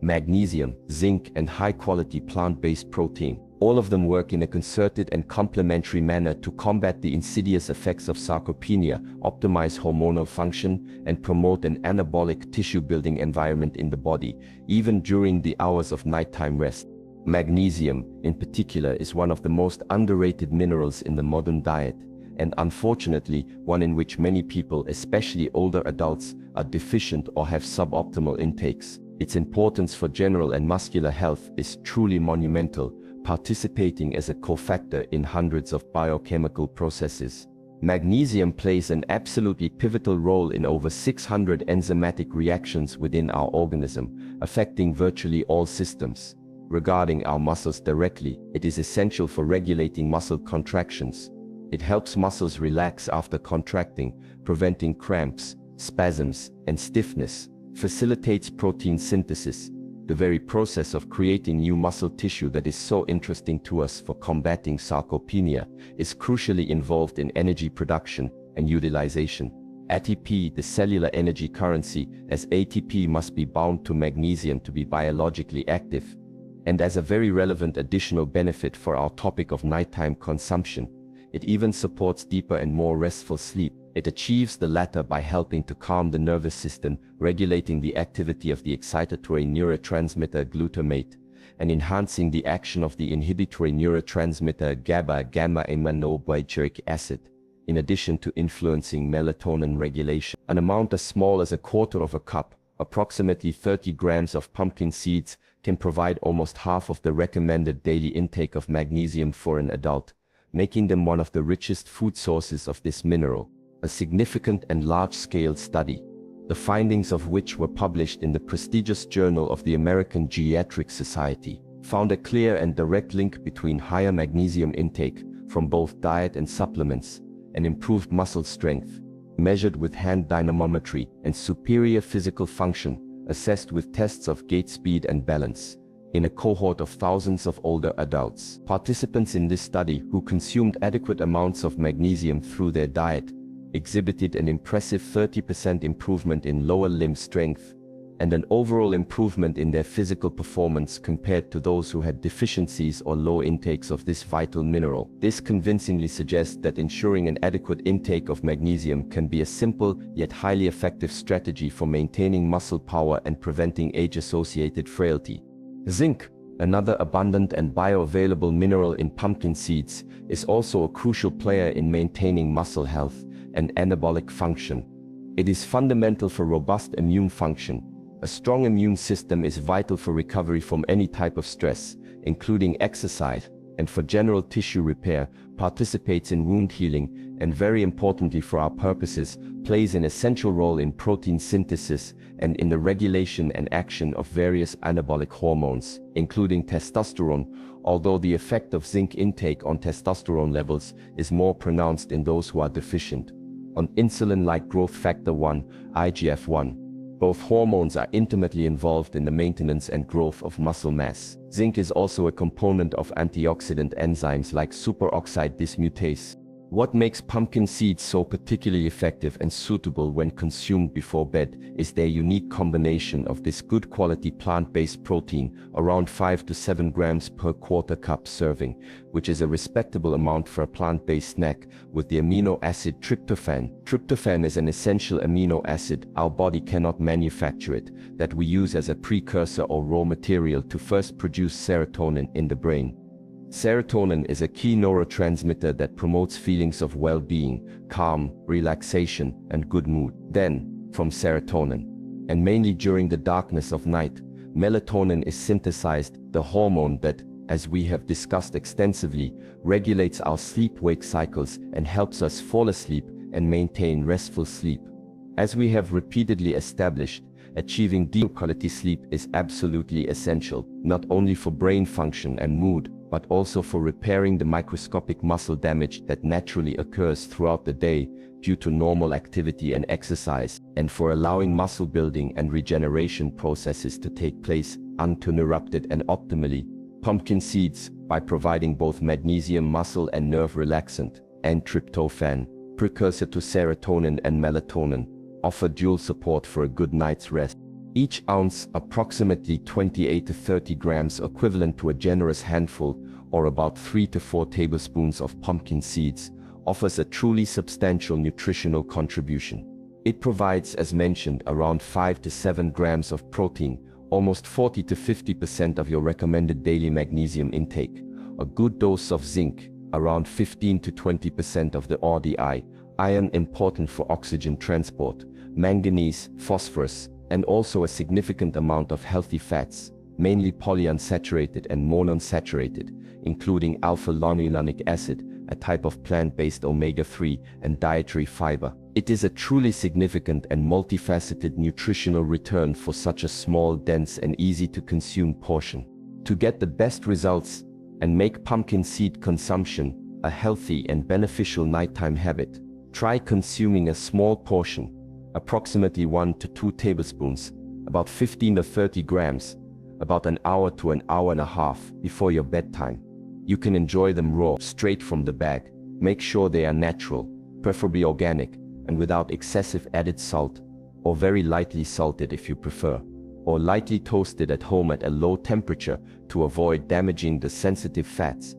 magnesium, zinc, and high-quality plant-based protein. All of them work in a concerted and complementary manner to combat the insidious effects of sarcopenia, optimize hormonal function, and promote an anabolic tissue-building environment in the body, even during the hours of nighttime rest. Magnesium, in particular, is one of the most underrated minerals in the modern diet, and unfortunately, one in which many people, especially older adults, are deficient or have suboptimal intakes. Its importance for general and muscular health is truly monumental, participating as a cofactor in hundreds of biochemical processes. Magnesium plays an absolutely pivotal role in over 600 enzymatic reactions within our organism, affecting virtually all systems. Regarding our muscles directly, it is essential for regulating muscle contractions. It helps muscles relax after contracting, preventing cramps, spasms, and stiffness, facilitates protein synthesis, the very process of creating new muscle tissue that is so interesting to us for combating sarcopenia, is crucially involved in energy production and utilization. ATP, the cellular energy currency, as ATP must be bound to magnesium to be biologically active. And as a very relevant additional benefit for our topic of nighttime consumption, it even supports deeper and more restful sleep. It achieves the latter by helping to calm the nervous system, regulating the activity of the excitatory neurotransmitter glutamate, and enhancing the action of the inhibitory neurotransmitter GABA, gamma-aminobutyric acid, in addition to influencing melatonin regulation. An amount as small as a quarter of a cup, approximately 30 grams of pumpkin seeds, can provide almost half of the recommended daily intake of magnesium for an adult, making them one of the richest food sources of this mineral. A significant and large-scale study, the findings of which were published in the prestigious Journal of the American Geriatric Society, found a clear and direct link between higher magnesium intake from both diet and supplements and improved muscle strength, measured with hand dynamometry, and superior physical function, assessed with tests of gait speed and balance, in a cohort of thousands of older adults. Participants in this study who consumed adequate amounts of magnesium through their diet exhibited an impressive 30% improvement in lower limb strength and an overall improvement in their physical performance compared to those who had deficiencies or low intakes of this vital mineral. This convincingly suggests that ensuring an adequate intake of magnesium can be a simple yet highly effective strategy for maintaining muscle power and preventing age-associated frailty. Zinc, another abundant and bioavailable mineral in pumpkin seeds, is also a crucial player in maintaining muscle health and anabolic function. It is fundamental for robust immune function. A strong immune system is vital for recovery from any type of stress, including exercise, and for general tissue repair, participates in wound healing, and very importantly for our purposes, plays an essential role in protein synthesis and in the regulation and action of various anabolic hormones, including testosterone, although the effect of zinc intake on testosterone levels is more pronounced in those who are deficient. On insulin-like growth factor 1, IGF-1. Both hormones are intimately involved in the maintenance and growth of muscle mass. Zinc is also a component of antioxidant enzymes like superoxide dismutase. What makes pumpkin seeds so particularly effective and suitable when consumed before bed is their unique combination of this good quality plant-based protein, around 5 to 7 grams per quarter cup serving, which is a respectable amount for a plant-based snack, with the amino acid tryptophan. Tryptophan is an essential amino acid, our body cannot manufacture it, that we use as a precursor or raw material to first produce serotonin in the brain. Serotonin is a key neurotransmitter that promotes feelings of well-being, calm, relaxation, and good mood. Then, from serotonin, and mainly during the darkness of night, melatonin is synthesized, the hormone that, as we have discussed extensively, regulates our sleep-wake cycles and helps us fall asleep and maintain restful sleep. As we have repeatedly established, achieving deep quality sleep is absolutely essential, not only for brain function and mood, but also for repairing the microscopic muscle damage that naturally occurs throughout the day due to normal activity and exercise, and for allowing muscle building and regeneration processes to take place uninterrupted and optimally. Pumpkin seeds, by providing both magnesium muscle and nerve relaxant, and tryptophan, precursor to serotonin and melatonin, offer dual support for a good night's rest. Each ounce, approximately 28 to 30 grams, equivalent to a generous handful, or about 3 to 4 tablespoons of pumpkin seeds, offers a truly substantial nutritional contribution. It provides, as mentioned, around 5 to 7 grams of protein, almost 40 to 50% of your recommended daily magnesium intake, a good dose of zinc, around 15 to 20% of the RDI, iron important for oxygen transport, manganese, phosphorus, and also a significant amount of healthy fats, mainly polyunsaturated and monounsaturated, including alpha-linolenic acid, a type of plant-based omega-3, and dietary fiber. It is a truly significant and multifaceted nutritional return for such a small, dense, and easy-to-consume portion. To get the best results and make pumpkin seed consumption a healthy and beneficial nighttime habit, try consuming a small portion, approximately 1 to 2 tablespoons, about 15 to 30 grams, about an hour to an hour and a half before your bedtime. You can enjoy them raw, straight from the bag. Make sure they are natural, preferably organic, and without excessive added salt, or very lightly salted if you prefer, or lightly toasted at home at a low temperature to avoid damaging the sensitive fats.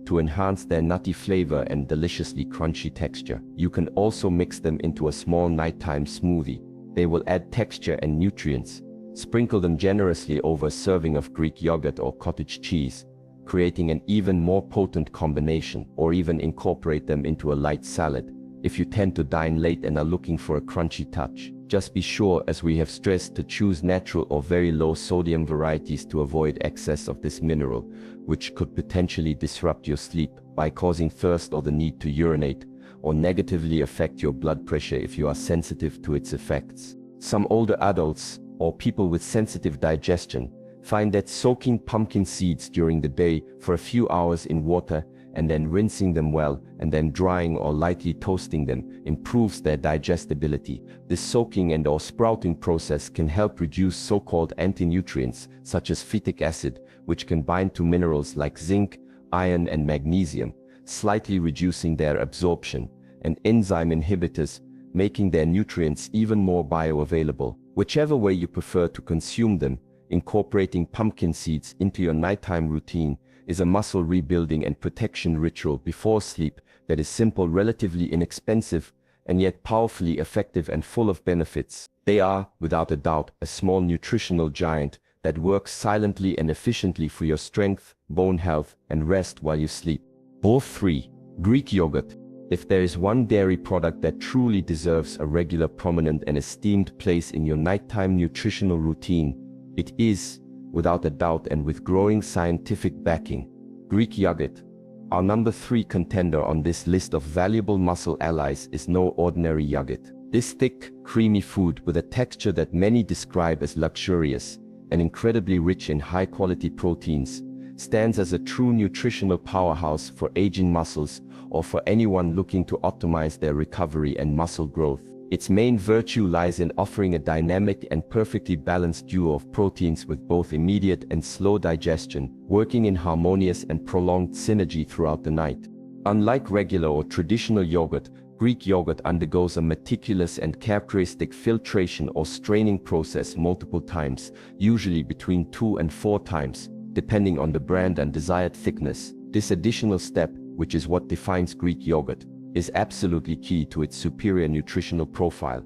To enhance their nutty flavor and deliciously crunchy texture, you can also mix them into a small nighttime smoothie. They will add texture and nutrients. Sprinkle them generously over a serving of Greek yogurt or cottage cheese, creating an even more potent combination, or even incorporate them into a light salad. If you tend to dine late and are looking for a crunchy touch, just be sure, as we have stressed, to choose natural or very low sodium varieties to avoid excess of this mineral, which could potentially disrupt your sleep by causing thirst or the need to urinate, or negatively affect your blood pressure if you are sensitive to its effects. Some older adults, or people with sensitive digestion, find that soaking pumpkin seeds during the day for a few hours in water and then rinsing them well and then drying or lightly toasting them improves their digestibility. This soaking and or sprouting process can help reduce so-called anti-nutrients such as phytic acid, which can bind to minerals like zinc, iron and magnesium, slightly reducing their absorption, and enzyme inhibitors, making their nutrients even more bioavailable. Whichever way you prefer to consume them, incorporating pumpkin seeds into your nighttime routine is a muscle rebuilding and protection ritual before sleep that is simple, relatively inexpensive, and yet powerfully effective and full of benefits. They are, without a doubt, a small nutritional giant that works silently and efficiently for your strength, bone health, and rest while you sleep. All 3. Greek yogurt. If there is one dairy product that truly deserves a regular, prominent, and esteemed place in your nighttime nutritional routine, it is, without a doubt and with growing scientific backing, Greek yogurt. Our number 3 contender on this list of valuable muscle allies is no ordinary yogurt. This thick, creamy food with a texture that many describe as luxurious and incredibly rich in high-quality proteins stands as a true nutritional powerhouse for aging muscles or for anyone looking to optimize their recovery and muscle growth. Its main virtue lies in offering a dynamic and perfectly balanced duo of proteins with both immediate and slow digestion, working in harmonious and prolonged synergy throughout the night. Unlike regular or traditional yogurt, Greek yogurt undergoes a meticulous and characteristic filtration or straining process multiple times, usually between 2 and 4 times, depending on the brand and desired thickness. This additional step, which is what defines Greek yogurt, is absolutely key to its superior nutritional profile.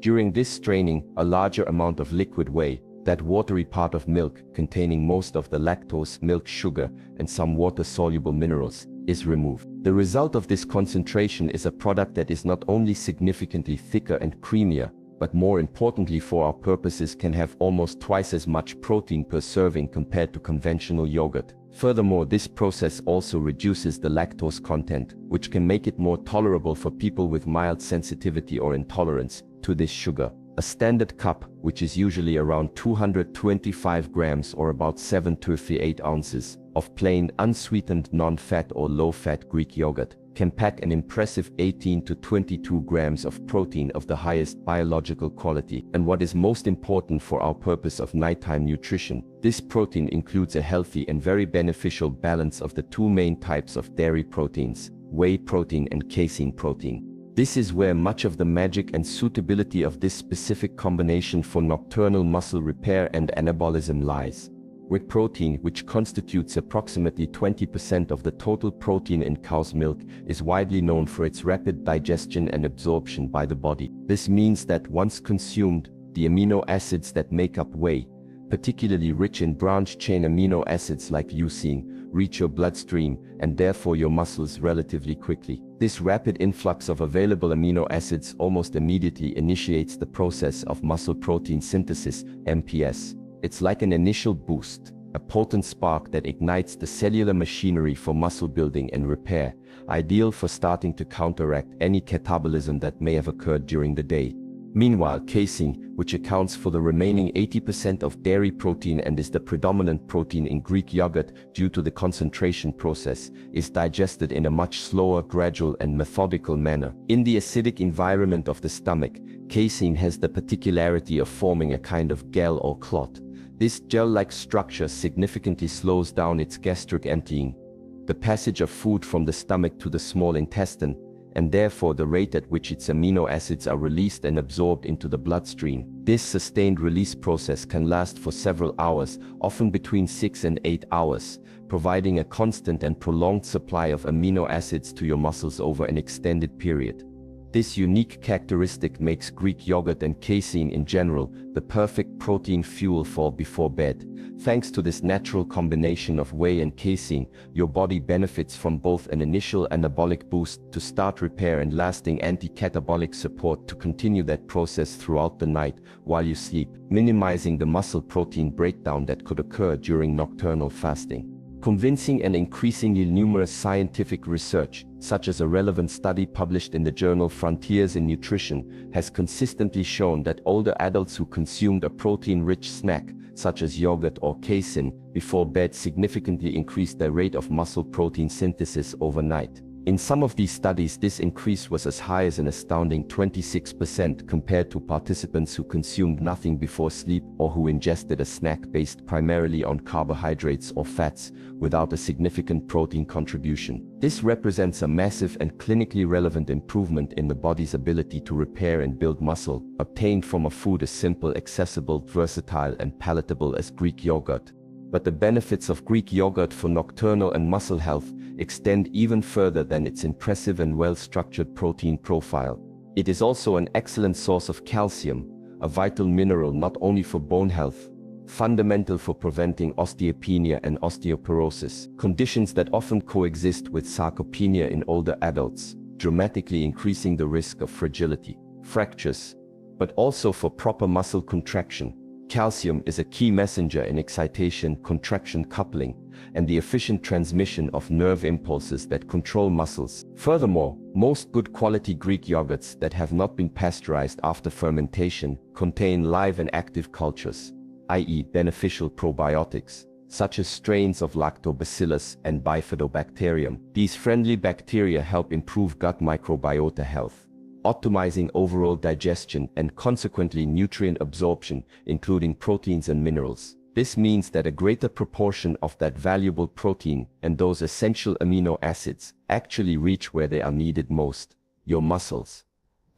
During this straining, a larger amount of liquid whey, that watery part of milk containing most of the lactose, milk sugar, and some water-soluble minerals, is removed. The result of this concentration is a product that is not only significantly thicker and creamier, but more importantly for our purposes can have almost twice as much protein per serving compared to conventional yogurt. Furthermore, this process also reduces the lactose content, which can make it more tolerable for people with mild sensitivity or intolerance to this sugar. A standard cup, which is usually around 225 grams or about 7 to 8 ounces, of plain, unsweetened, non-fat or low-fat Greek yogurt, can pack an impressive 18 to 22 grams of protein of the highest biological quality. And what is most important for our purpose of nighttime nutrition, this protein includes a healthy and very beneficial balance of the 2 main types of dairy proteins, whey protein and casein protein. This is where much of the magic and suitability of this specific combination for nocturnal muscle repair and anabolism lies. With protein, which constitutes approximately 20% of the total protein in cow's milk, is widely known for its rapid digestion and absorption by the body. This means that once consumed, the amino acids that make up whey, particularly rich in branched-chain amino acids like leucine, reach your bloodstream and therefore your muscles relatively quickly. This rapid influx of available amino acids almost immediately initiates the process of muscle protein synthesis, MPS. It's like an initial boost, a potent spark that ignites the cellular machinery for muscle building and repair, ideal for starting to counteract any catabolism that may have occurred during the day. Meanwhile, casein, which accounts for the remaining 80% of dairy protein and is the predominant protein in Greek yogurt due to the concentration process, is digested in a much slower, gradual and methodical manner. In the acidic environment of the stomach, casein has the particularity of forming a kind of gel or clot. This gel-like structure significantly slows down its gastric emptying, the passage of food from the stomach to the small intestine, and therefore the rate at which its amino acids are released and absorbed into the bloodstream. This sustained release process can last for several hours, often between 6 and 8 hours, providing a constant and prolonged supply of amino acids to your muscles over an extended period. This unique characteristic makes Greek yogurt and casein in general the perfect protein fuel for before bed. Thanks to this natural combination of whey and casein, your body benefits from both an initial anabolic boost to start repair and lasting anti-catabolic support to continue that process throughout the night while you sleep, minimizing the muscle protein breakdown that could occur during nocturnal fasting. Convincing and increasingly numerous scientific research, such as a relevant study published in the journal Frontiers in Nutrition, has consistently shown that older adults who consumed a protein-rich snack, such as yogurt or casein, before bed significantly increased their rate of muscle protein synthesis overnight. In some of these studies, this increase was as high as an astounding 26% compared to participants who consumed nothing before sleep or who ingested a snack based primarily on carbohydrates or fats without a significant protein contribution. This represents a massive and clinically relevant improvement in the body's ability to repair and build muscle, obtained from a food as simple, accessible, versatile, and palatable as Greek yogurt. But the benefits of Greek yogurt for nocturnal and muscle health extend even further than its impressive and well-structured protein profile. It is also an excellent source of calcium, a vital mineral not only for bone health, fundamental for preventing osteopenia and osteoporosis, conditions that often coexist with sarcopenia in older adults, dramatically increasing the risk of fragility, fractures, but also for proper muscle contraction. Calcium is a key messenger in excitation-contraction coupling and the efficient transmission of nerve impulses that control muscles. Furthermore, most good quality Greek yogurts that have not been pasteurized after fermentation contain live and active cultures, i.e. beneficial probiotics, such as strains of Lactobacillus and Bifidobacterium. These friendly bacteria help improve gut microbiota health, optimizing overall digestion and consequently nutrient absorption, including proteins and minerals. This means that a greater proportion of that valuable protein and those essential amino acids actually reach where they are needed most, your muscles.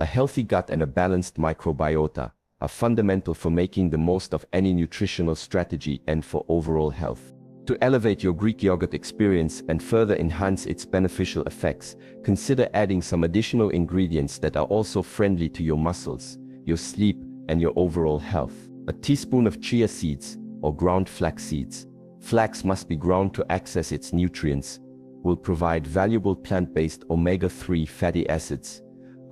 A healthy gut and a balanced microbiota are fundamental for making the most of any nutritional strategy and for overall health. To elevate your Greek yogurt experience and further enhance its beneficial effects, consider adding some additional ingredients that are also friendly to your muscles, your sleep, and your overall health. A teaspoon of chia seeds or ground flax seeds. Flax must be ground to access its nutrients, will provide valuable plant-based omega-3 fatty acids,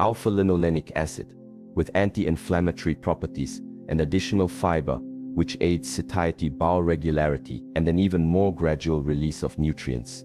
alpha-linolenic acid, with anti-inflammatory properties, and additional fiber, which aids satiety, bowel regularity, and an even more gradual release of nutrients.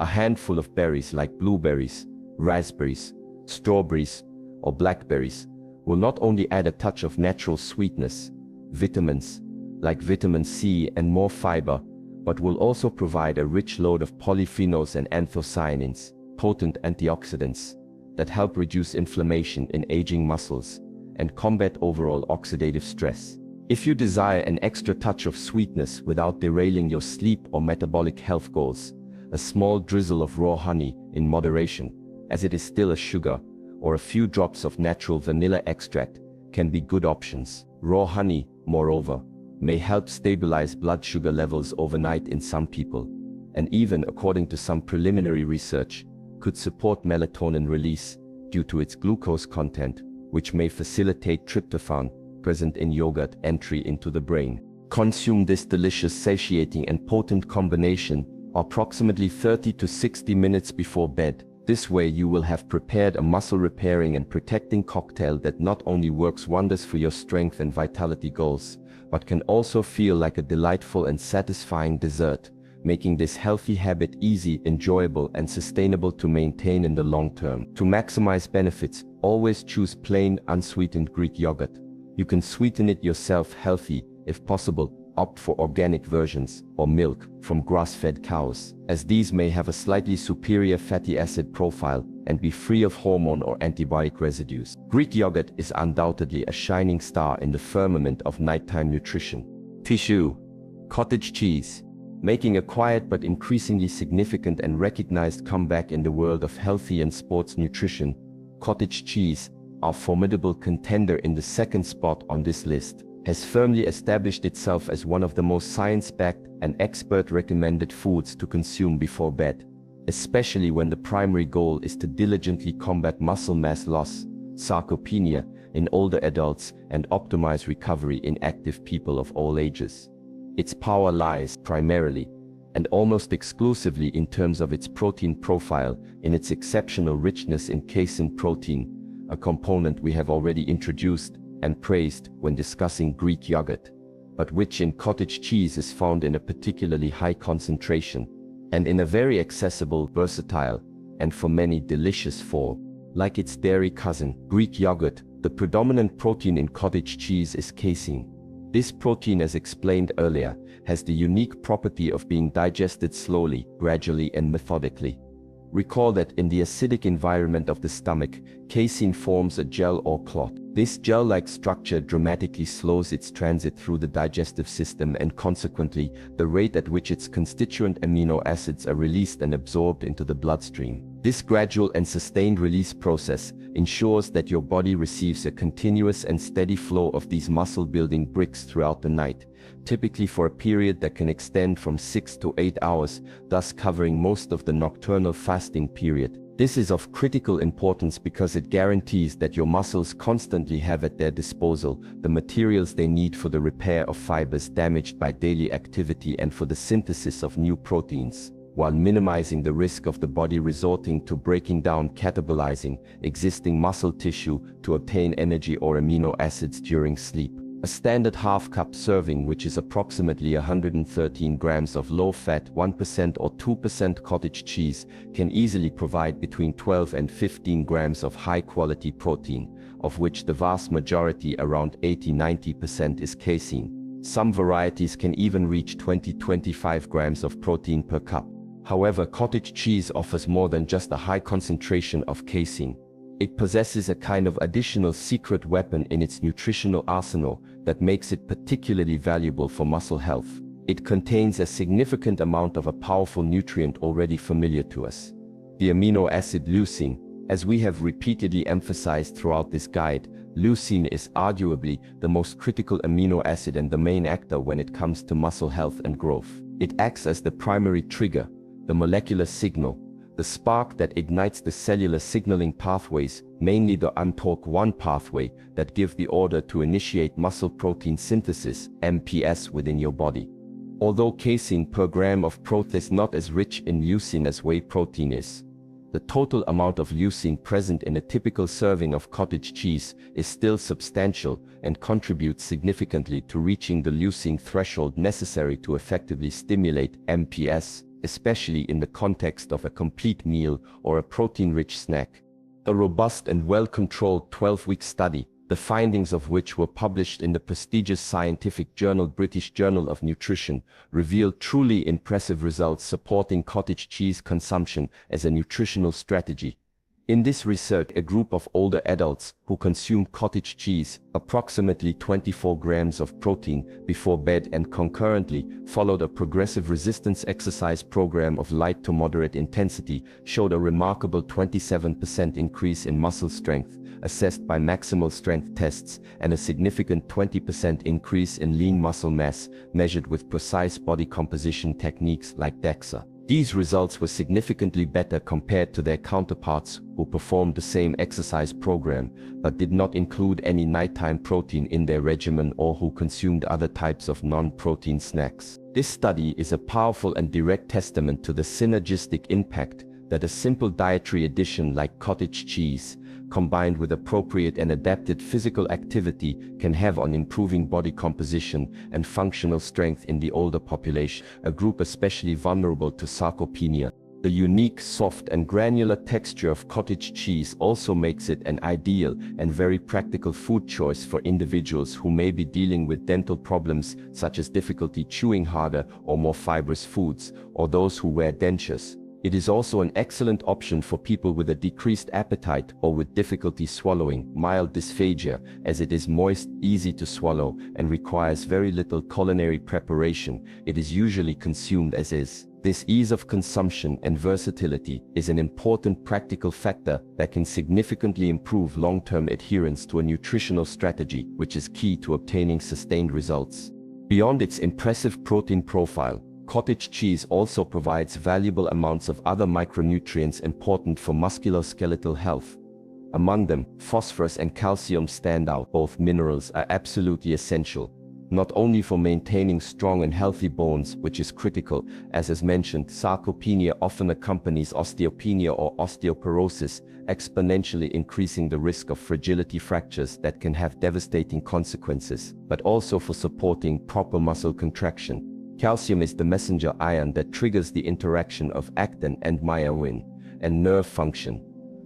A handful of berries like blueberries, raspberries, strawberries, or blackberries will not only add a touch of natural sweetness, vitamins, like vitamin C and more fiber, but will also provide a rich load of polyphenols and anthocyanins, potent antioxidants, that help reduce inflammation in aging muscles and combat overall oxidative stress. If you desire an extra touch of sweetness without derailing your sleep or metabolic health goals, a small drizzle of raw honey in moderation, as it is still a sugar, or a few drops of natural vanilla extract can be good options. Raw honey, moreover, may help stabilize blood sugar levels overnight in some people, and even, according to some preliminary research, could support melatonin release due to its glucose content, which may facilitate tryptophan, present in yogurt, entry into the brain. Consume this delicious, satiating and potent combination approximately 30 to 60 minutes before bed. This way you will have prepared a muscle repairing and protecting cocktail that not only works wonders for your strength and vitality goals, but can also feel like a delightful and satisfying dessert, making this healthy habit easy, enjoyable and sustainable to maintain in the long term. To maximize benefits, always choose plain, unsweetened Greek yogurt. You can sweeten it yourself healthy, if possible. Opt for organic versions or milk from grass-fed cows, as these may have a slightly superior fatty acid profile and be free of hormone or antibiotic residues. Greek yogurt is undoubtedly a shining star in the firmament of nighttime nutrition. Tissue. Cottage cheese. Making a quiet but increasingly significant and recognized comeback in the world of healthy and sports nutrition, cottage cheese, our formidable contender in the second spot on this list, has firmly established itself as one of the most science-backed and expert-recommended foods to consume before bed, especially when the primary goal is to diligently combat muscle mass loss, sarcopenia, in older adults and optimize recovery in active people of all ages. Its power lies primarily and almost exclusively in terms of its protein profile, in its exceptional richness in casein protein, a component we have already introduced and praised when discussing Greek yogurt, but which in cottage cheese is found in a particularly high concentration, and in a very accessible, versatile, and for many delicious form. Like its dairy cousin, Greek yogurt, the predominant protein in cottage cheese is casein. This protein, as explained earlier, has the unique property of being digested slowly, gradually and methodically. Recall that in the acidic environment of the stomach, casein forms a gel or clot. This gel-like structure dramatically slows its transit through the digestive system and consequently, the rate at which its constituent amino acids are released and absorbed into the bloodstream. This gradual and sustained release process ensures that your body receives a continuous and steady flow of these muscle-building bricks throughout the night, typically for a period that can extend from 6 to 8 hours, thus covering most of the nocturnal fasting period. This is of critical importance because it guarantees that your muscles constantly have at their disposal the materials they need for the repair of fibers damaged by daily activity and for the synthesis of new proteins, while minimizing the risk of the body resorting to breaking down, catabolizing existing muscle tissue to obtain energy or amino acids during sleep. A standard half-cup serving, which is approximately 113 grams of low-fat 1% or 2% cottage cheese, can easily provide between 12 and 15 grams of high-quality protein, of which the vast majority, around 80–90%, is casein. Some varieties can even reach 20–25 grams of protein per cup. However, cottage cheese offers more than just a high concentration of casein. It possesses a kind of additional secret weapon in its nutritional arsenal that makes it particularly valuable for muscle health. It contains a significant amount of a powerful nutrient already familiar to us, the amino acid leucine. As we have repeatedly emphasized throughout this guide, leucine is arguably the most critical amino acid and the main actor when it comes to muscle health and growth. It acts as the primary trigger, the molecular signal, the spark that ignites the cellular signaling pathways, mainly the mTORC1 pathway, that give the order to initiate muscle protein synthesis, MPS, within your body. Although casein per gram of protein is not as rich in leucine as whey protein is, the total amount of leucine present in a typical serving of cottage cheese is still substantial and contributes significantly to reaching the leucine threshold necessary to effectively stimulate MPS, especially in the context of a complete meal or a protein-rich snack. A robust and well-controlled 12-week study, the findings of which were published in the prestigious scientific journal British Journal of Nutrition, revealed truly impressive results supporting cottage cheese consumption as a nutritional strategy. In this research, a group of older adults who consumed cottage cheese, approximately 24 grams of protein, before bed and concurrently followed a progressive resistance exercise program of light to moderate intensity, showed a remarkable 27% increase in muscle strength, assessed by maximal strength tests, and a significant 20% increase in lean muscle mass, measured with precise body composition techniques like DEXA. These results were significantly better compared to their counterparts who performed the same exercise program, but did not include any nighttime protein in their regimen or who consumed other types of non-protein snacks. This study is a powerful and direct testament to the synergistic impact that a simple dietary addition like cottage cheese, combined with appropriate and adapted physical activity, can have on improving body composition and functional strength in the older population, a group especially vulnerable to sarcopenia. The unique, soft and granular texture of cottage cheese also makes it an ideal and very practical food choice for individuals who may be dealing with dental problems such as difficulty chewing harder or more fibrous foods, or those who wear dentures. It is also an excellent option for people with a decreased appetite or with difficulty swallowing, mild dysphagia, as it is moist, easy to swallow, and requires very little culinary preparation. It is usually consumed as is. This ease of consumption and versatility is an important practical factor that can significantly improve long-term adherence to a nutritional strategy, which is key to obtaining sustained results. Beyond its impressive protein profile, cottage cheese also provides valuable amounts of other micronutrients important for musculoskeletal health. Among them, phosphorus and calcium stand out. Both minerals are absolutely essential, not only for maintaining strong and healthy bones, which is critical, as mentioned, sarcopenia often accompanies osteopenia or osteoporosis, exponentially increasing the risk of fragility fractures that can have devastating consequences, but also for supporting proper muscle contraction. Calcium is the messenger ion that triggers the interaction of actin and myelin and nerve function.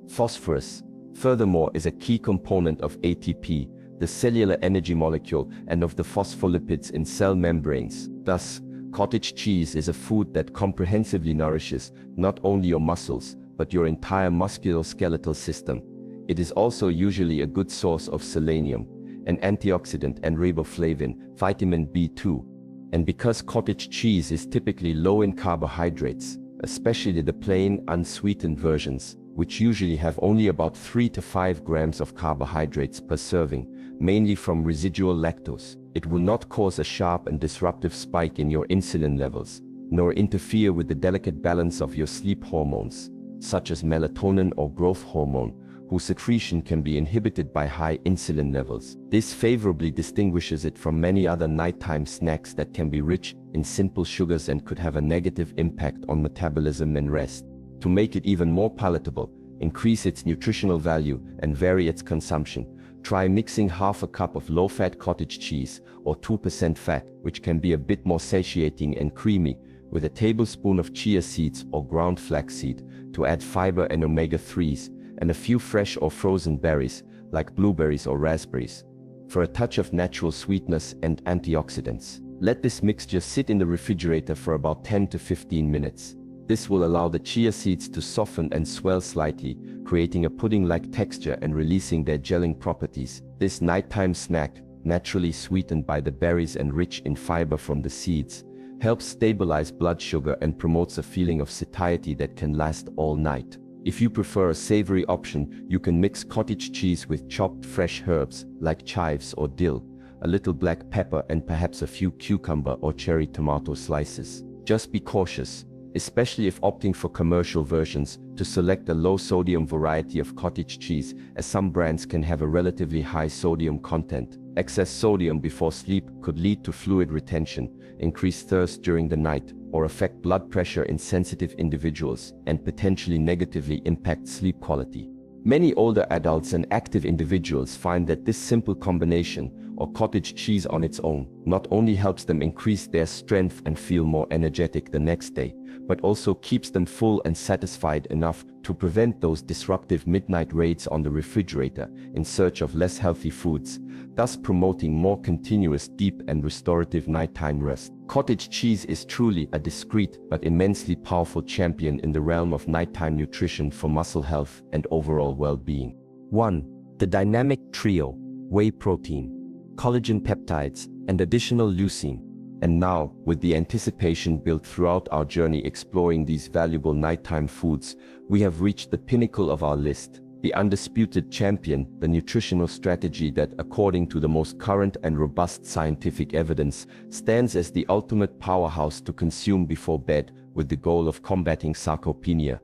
Phosphorus, furthermore, is a key component of ATP, the cellular energy molecule, and of the phospholipids in cell membranes. Thus, cottage cheese is a food that comprehensively nourishes not only your muscles, but your entire musculoskeletal system. It is also usually a good source of selenium, an antioxidant, and riboflavin, vitamin B2. And because cottage cheese is typically low in carbohydrates, especially the plain, unsweetened versions, which usually have only about 3 to 5 grams of carbohydrates per serving, mainly from residual lactose, it will not cause a sharp and disruptive spike in your insulin levels, nor interfere with the delicate balance of your sleep hormones, such as melatonin or growth hormone, whose secretion can be inhibited by high insulin levels. This favorably distinguishes it from many other nighttime snacks that can be rich in simple sugars and could have a negative impact on metabolism and rest. To make it even more palatable, increase its nutritional value, and vary its consumption, try mixing half a cup of low-fat cottage cheese, or 2% fat, which can be a bit more satiating and creamy, with a tablespoon of chia seeds or ground flaxseed to add fiber and omega-3s, and a few fresh or frozen berries, like blueberries or raspberries, for a touch of natural sweetness and antioxidants. Let this mixture sit in the refrigerator for about 10 to 15 minutes. This will allow the chia seeds to soften and swell slightly, creating a pudding-like texture and releasing their gelling properties. This nighttime snack, naturally sweetened by the berries and rich in fiber from the seeds, helps stabilize blood sugar and promotes a feeling of satiety that can last all night. If you prefer a savory option, you can mix cottage cheese with chopped fresh herbs like chives or dill, a little black pepper, and perhaps a few cucumber or cherry tomato slices. Just be cautious, especially if opting for commercial versions, to select a low-sodium variety of cottage cheese, as some brands can have a relatively high sodium content. Excess sodium before sleep could lead to fluid retention, increase thirst during the night, or affect blood pressure in sensitive individuals, and potentially negatively impact sleep quality. Many older adults and active individuals find that this simple combination, or cottage cheese on its own not only helps them increase their strength and feel more energetic the next day, but also keeps them full and satisfied enough to prevent those disruptive midnight raids on the refrigerator in search of less healthy foods, thus promoting more continuous, deep and restorative nighttime rest. Cottage cheese is truly a discreet but immensely powerful champion in the realm of nighttime nutrition for muscle health and overall well-being. 1. The dynamic trio: whey protein, collagen peptides, and additional leucine. And now, with the anticipation built throughout our journey exploring these valuable nighttime foods, we have reached the pinnacle of our list, the undisputed champion, the nutritional strategy that, according to the most current and robust scientific evidence, stands as the ultimate powerhouse to consume before bed with the goal of combating sarcopenia.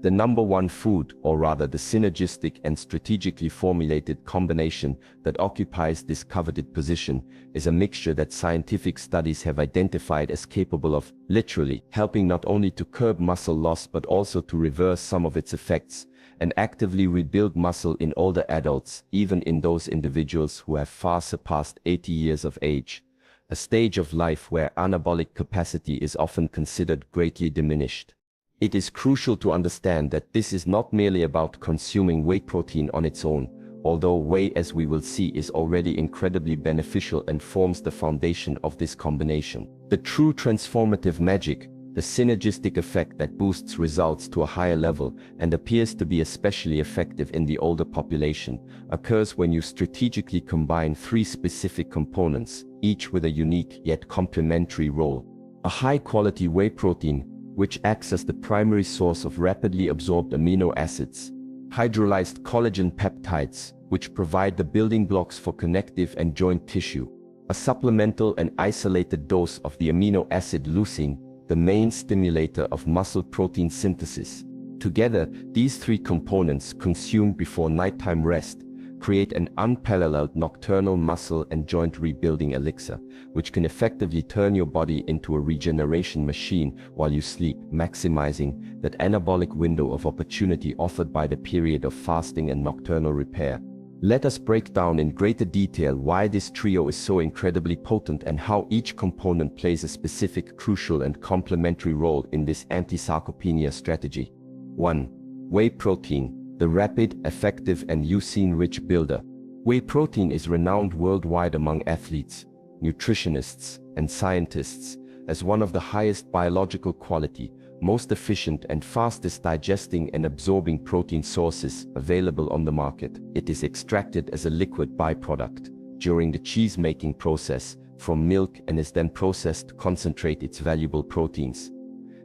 The number one food, or rather the synergistic and strategically formulated combination that occupies this coveted position, is a mixture that scientific studies have identified as capable of, literally, helping not only to curb muscle loss but also to reverse some of its effects, and actively rebuild muscle in older adults, even in those individuals who have far surpassed 80 years of age, a stage of life where anabolic capacity is often considered greatly diminished. It is crucial to understand that this is not merely about consuming whey protein on its own, although whey, as we will see, is already incredibly beneficial and forms the foundation of this combination. The true transformative magic, the synergistic effect that boosts results to a higher level and appears to be especially effective in the older population, occurs when you strategically combine three specific components, each with a unique yet complementary role. A high-quality whey protein, which acts as the primary source of rapidly absorbed amino acids. Hydrolyzed collagen peptides, which provide the building blocks for connective and joint tissue. A supplemental and isolated dose of the amino acid leucine, the main stimulator of muscle protein synthesis. Together, these three components, consumed before nighttime rest, create an unparalleled nocturnal muscle and joint rebuilding elixir, which can effectively turn your body into a regeneration machine while you sleep, maximizing that anabolic window of opportunity offered by the period of fasting and nocturnal repair. Let us break down in greater detail why this trio is so incredibly potent and how each component plays a specific, crucial and complementary role in this anti-sarcopenia strategy. 1. Whey protein, the rapid, effective and leucine-rich builder. Whey protein is renowned worldwide among athletes, nutritionists, and scientists as one of the highest biological quality, most efficient and fastest digesting and absorbing protein sources available on the market. It is extracted as a liquid byproduct during the cheese-making process from milk and is then processed to concentrate its valuable proteins.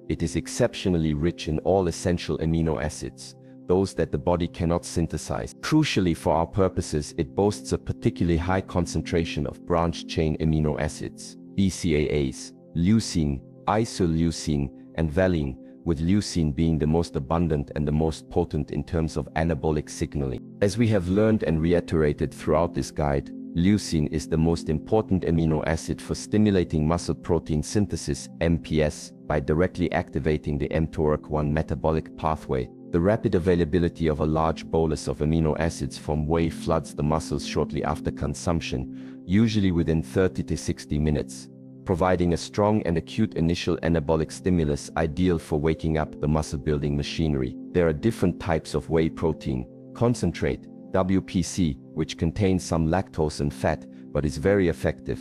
It is exceptionally rich in all essential amino acids, those that the body cannot synthesize. Crucially for our purposes, it boasts a particularly high concentration of branched-chain amino acids, BCAAs, leucine, isoleucine, and valine, with leucine being the most abundant and the most potent in terms of anabolic signaling. As we have learned and reiterated throughout this guide, leucine is the most important amino acid for stimulating muscle protein synthesis, MPS, by directly activating the mTORC1 metabolic pathway. The rapid availability of a large bolus of amino acids from whey floods the muscles shortly after consumption, usually within 30 to 60 minutes, providing a strong and acute initial anabolic stimulus ideal for waking up the muscle-building machinery. There are different types of whey protein: concentrate, WPC, which contains some lactose and fat, but is very effective;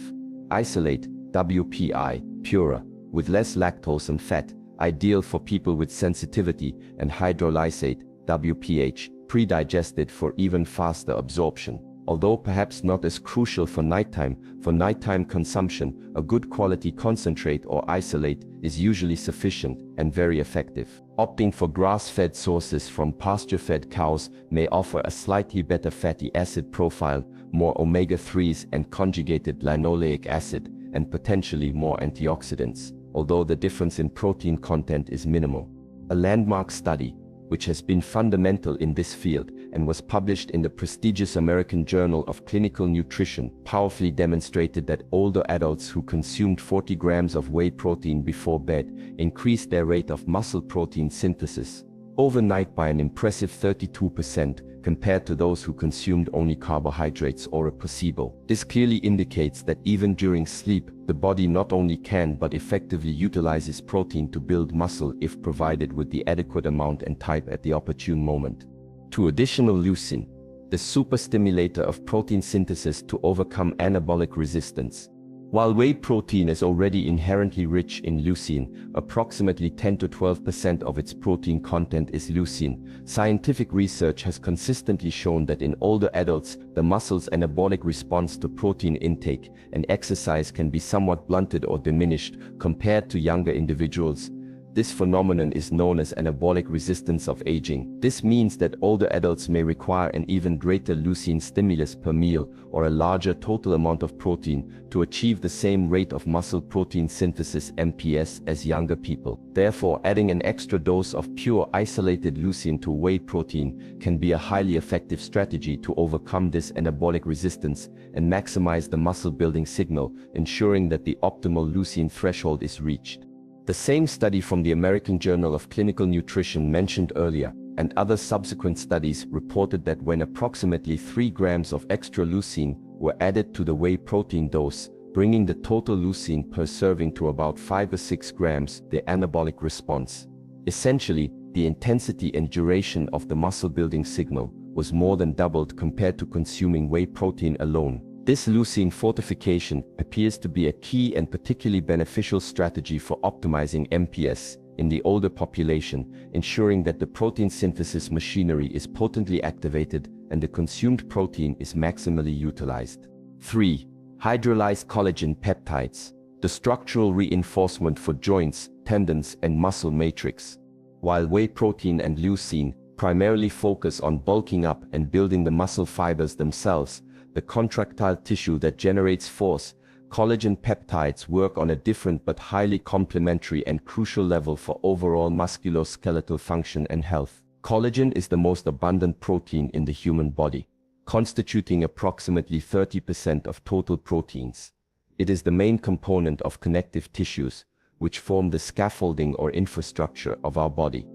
isolate, WPI, purer, with less lactose and fat, ideal for people with sensitivity; and hydrolysate, WPH, pre-digested for even faster absorption. Although perhaps not as crucial for nighttime consumption, a good quality concentrate or isolate is usually sufficient and very effective. Opting for grass-fed sources from pasture-fed cows may offer a slightly better fatty acid profile, more omega-3s and conjugated linoleic acid, and potentially more antioxidants, although the difference in protein content is minimal. A landmark study, which has been fundamental in this field and was published in the prestigious American Journal of Clinical Nutrition, powerfully demonstrated that older adults who consumed 40 grams of whey protein before bed increased their rate of muscle protein synthesis, overnight by an impressive 32%, compared to those who consumed only carbohydrates or a placebo. This clearly indicates that even during sleep, the body not only can but effectively utilizes protein to build muscle if provided with the adequate amount and type at the opportune moment. 2. Additional leucine, the superstimulator of protein synthesis to overcome anabolic resistance. While whey protein is already inherently rich in leucine, approximately 10 to 12% of its protein content is leucine. Scientific research has consistently shown that in older adults, the muscle's anabolic response to protein intake and exercise can be somewhat blunted or diminished compared to younger individuals. This phenomenon is known as anabolic resistance of aging. This means that older adults may require an even greater leucine stimulus per meal or a larger total amount of protein to achieve the same rate of muscle protein synthesis (MPS) as younger people. Therefore, adding an extra dose of pure isolated leucine to whey protein can be a highly effective strategy to overcome this anabolic resistance and maximize the muscle building signal, ensuring that the optimal leucine threshold is reached. The same study from the American Journal of Clinical Nutrition mentioned earlier, and other subsequent studies reported that when approximately 3 grams of extra leucine were added to the whey protein dose, bringing the total leucine per serving to about 5 or 6 grams, the anabolic response, essentially, the intensity and duration of the muscle building signal, was more than doubled compared to consuming whey protein alone. This leucine fortification appears to be a key and particularly beneficial strategy for optimizing MPS in the older population, ensuring that the protein synthesis machinery is potently activated and the consumed protein is maximally utilized. 3. Hydrolyzed collagen peptides, the structural reinforcement for joints, tendons, and muscle matrix. While whey protein and leucine primarily focus on bulking up and building the muscle fibers themselves, the contractile tissue that generates force, collagen peptides work on a different but highly complementary and crucial level for overall musculoskeletal function and health. Collagen is the most abundant protein in the human body, constituting approximately 30% of total proteins. It is the main component of connective tissues, which form the scaffolding or infrastructure of our body.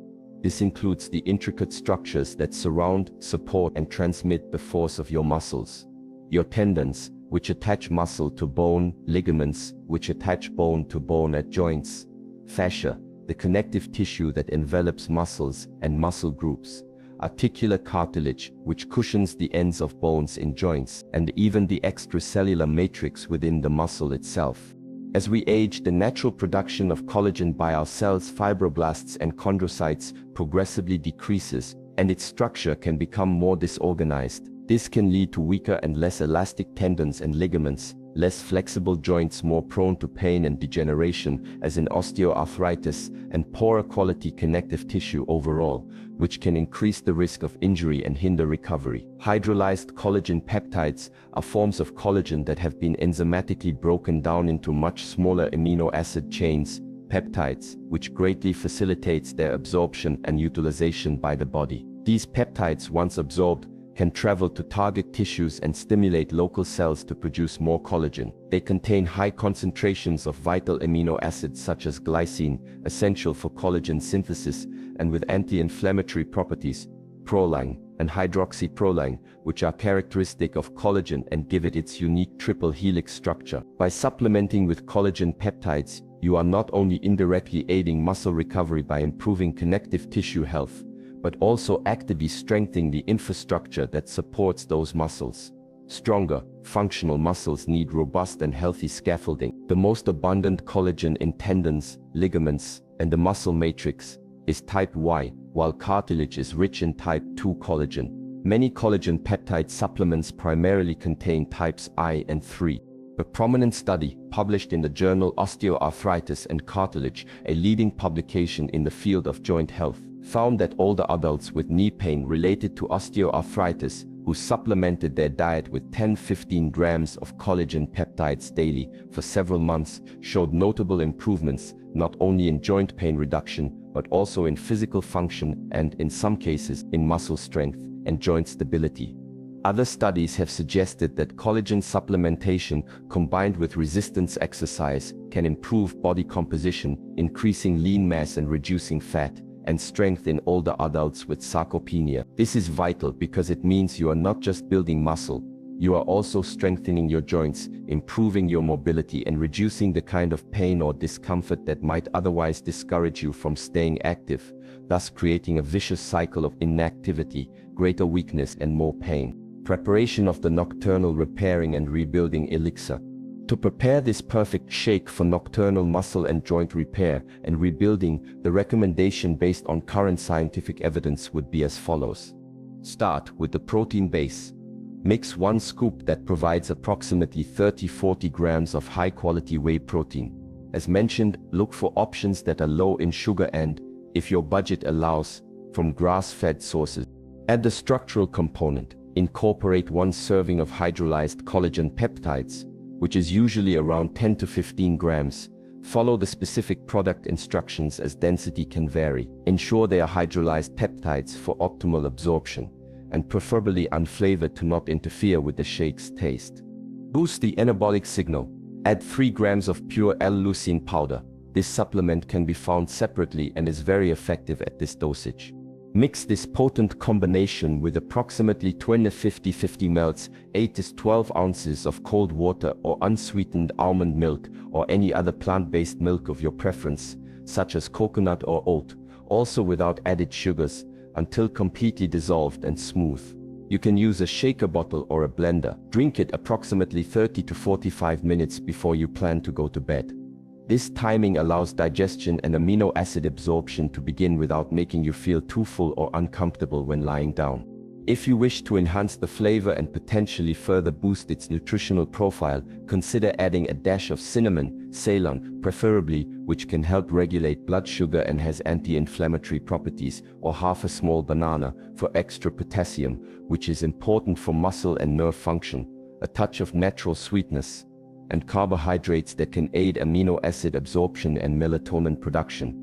This includes the intricate structures that surround, support, and transmit the force of your muscles. Your tendons, which attach muscle to bone, ligaments, which attach bone to bone at joints, fascia, the connective tissue that envelops muscles and muscle groups, articular cartilage, which cushions the ends of bones in joints, and even the extracellular matrix within the muscle itself. As we age, the natural production of collagen by our cells, fibroblasts and chondrocytes, progressively decreases, and its structure can become more disorganized. This can lead to weaker and less elastic tendons and ligaments, less flexible joints more prone to pain and degeneration, as in osteoarthritis, and poorer quality connective tissue overall, which can increase the risk of injury and hinder recovery. Hydrolyzed collagen peptides are forms of collagen that have been enzymatically broken down into much smaller amino acid chains, peptides, which greatly facilitates their absorption and utilization by the body. These peptides, once absorbed, can travel to target tissues and stimulate local cells to produce more collagen. They contain high concentrations of vital amino acids such as glycine, essential for collagen synthesis, and with anti-inflammatory properties, proline and hydroxyproline, which are characteristic of collagen and give it its unique triple helix structure. By supplementing with collagen peptides, you are not only indirectly aiding muscle recovery by improving connective tissue health, but also actively strengthening the infrastructure that supports those muscles. Stronger, functional muscles need robust and healthy scaffolding. The most abundant collagen in tendons, ligaments, and the muscle matrix is type Y, while cartilage is rich in type 2 collagen. Many collagen peptide supplements primarily contain types I and 3. A prominent study, published in the journal Osteoarthritis and Cartilage, a leading publication in the field of joint health, found that older adults with knee pain related to osteoarthritis who supplemented their diet with 10-15 grams of collagen peptides daily for several months showed notable improvements not only in joint pain reduction but also in physical function and, in some cases, in muscle strength and joint stability. Other studies have suggested that collagen supplementation combined with resistance exercise can improve body composition, increasing lean mass and reducing fat, and strength in older adults with sarcopenia. This is vital because it means you are not just building muscle, you are also strengthening your joints, improving your mobility, and reducing the kind of pain or discomfort that might otherwise discourage you from staying active, thus creating a vicious cycle of inactivity, greater weakness, and more pain. Preparation of the nocturnal repairing and rebuilding elixir. To prepare this perfect shake for nocturnal muscle and joint repair and rebuilding, the recommendation based on current scientific evidence would be as follows. Start with the protein base. Mix 1 scoop that provides approximately 30-40 grams of high-quality whey protein. As mentioned, look for options that are low in sugar and, if your budget allows, from grass-fed sources. Add the structural component. Incorporate 1 serving of hydrolyzed collagen peptides, which is usually around 10 to 15 grams. Follow the specific product instructions as density can vary. Ensure they are hydrolyzed peptides for optimal absorption, and preferably unflavored to not interfere with the shake's taste. Boost the anabolic signal. Add 3 grams of pure L-leucine powder. This supplement can be found separately and is very effective at this dosage. Mix this potent combination with approximately 20-50 ml, 8 to 12 ounces of cold water or unsweetened almond milk or any other plant-based milk of your preference, such as coconut or oat, also without added sugars, until completely dissolved and smooth. You can use a shaker bottle or a blender. Drink it approximately 30 to 45 minutes before you plan to go to bed. This timing allows digestion and amino acid absorption to begin without making you feel too full or uncomfortable when lying down. If you wish to enhance the flavor and potentially further boost its nutritional profile, consider adding a dash of cinnamon, Ceylon, preferably, which can help regulate blood sugar and has anti-inflammatory properties, or half a small banana for extra potassium, which is important for muscle and nerve function, a touch of natural sweetness, and carbohydrates that can aid amino acid absorption and melatonin production.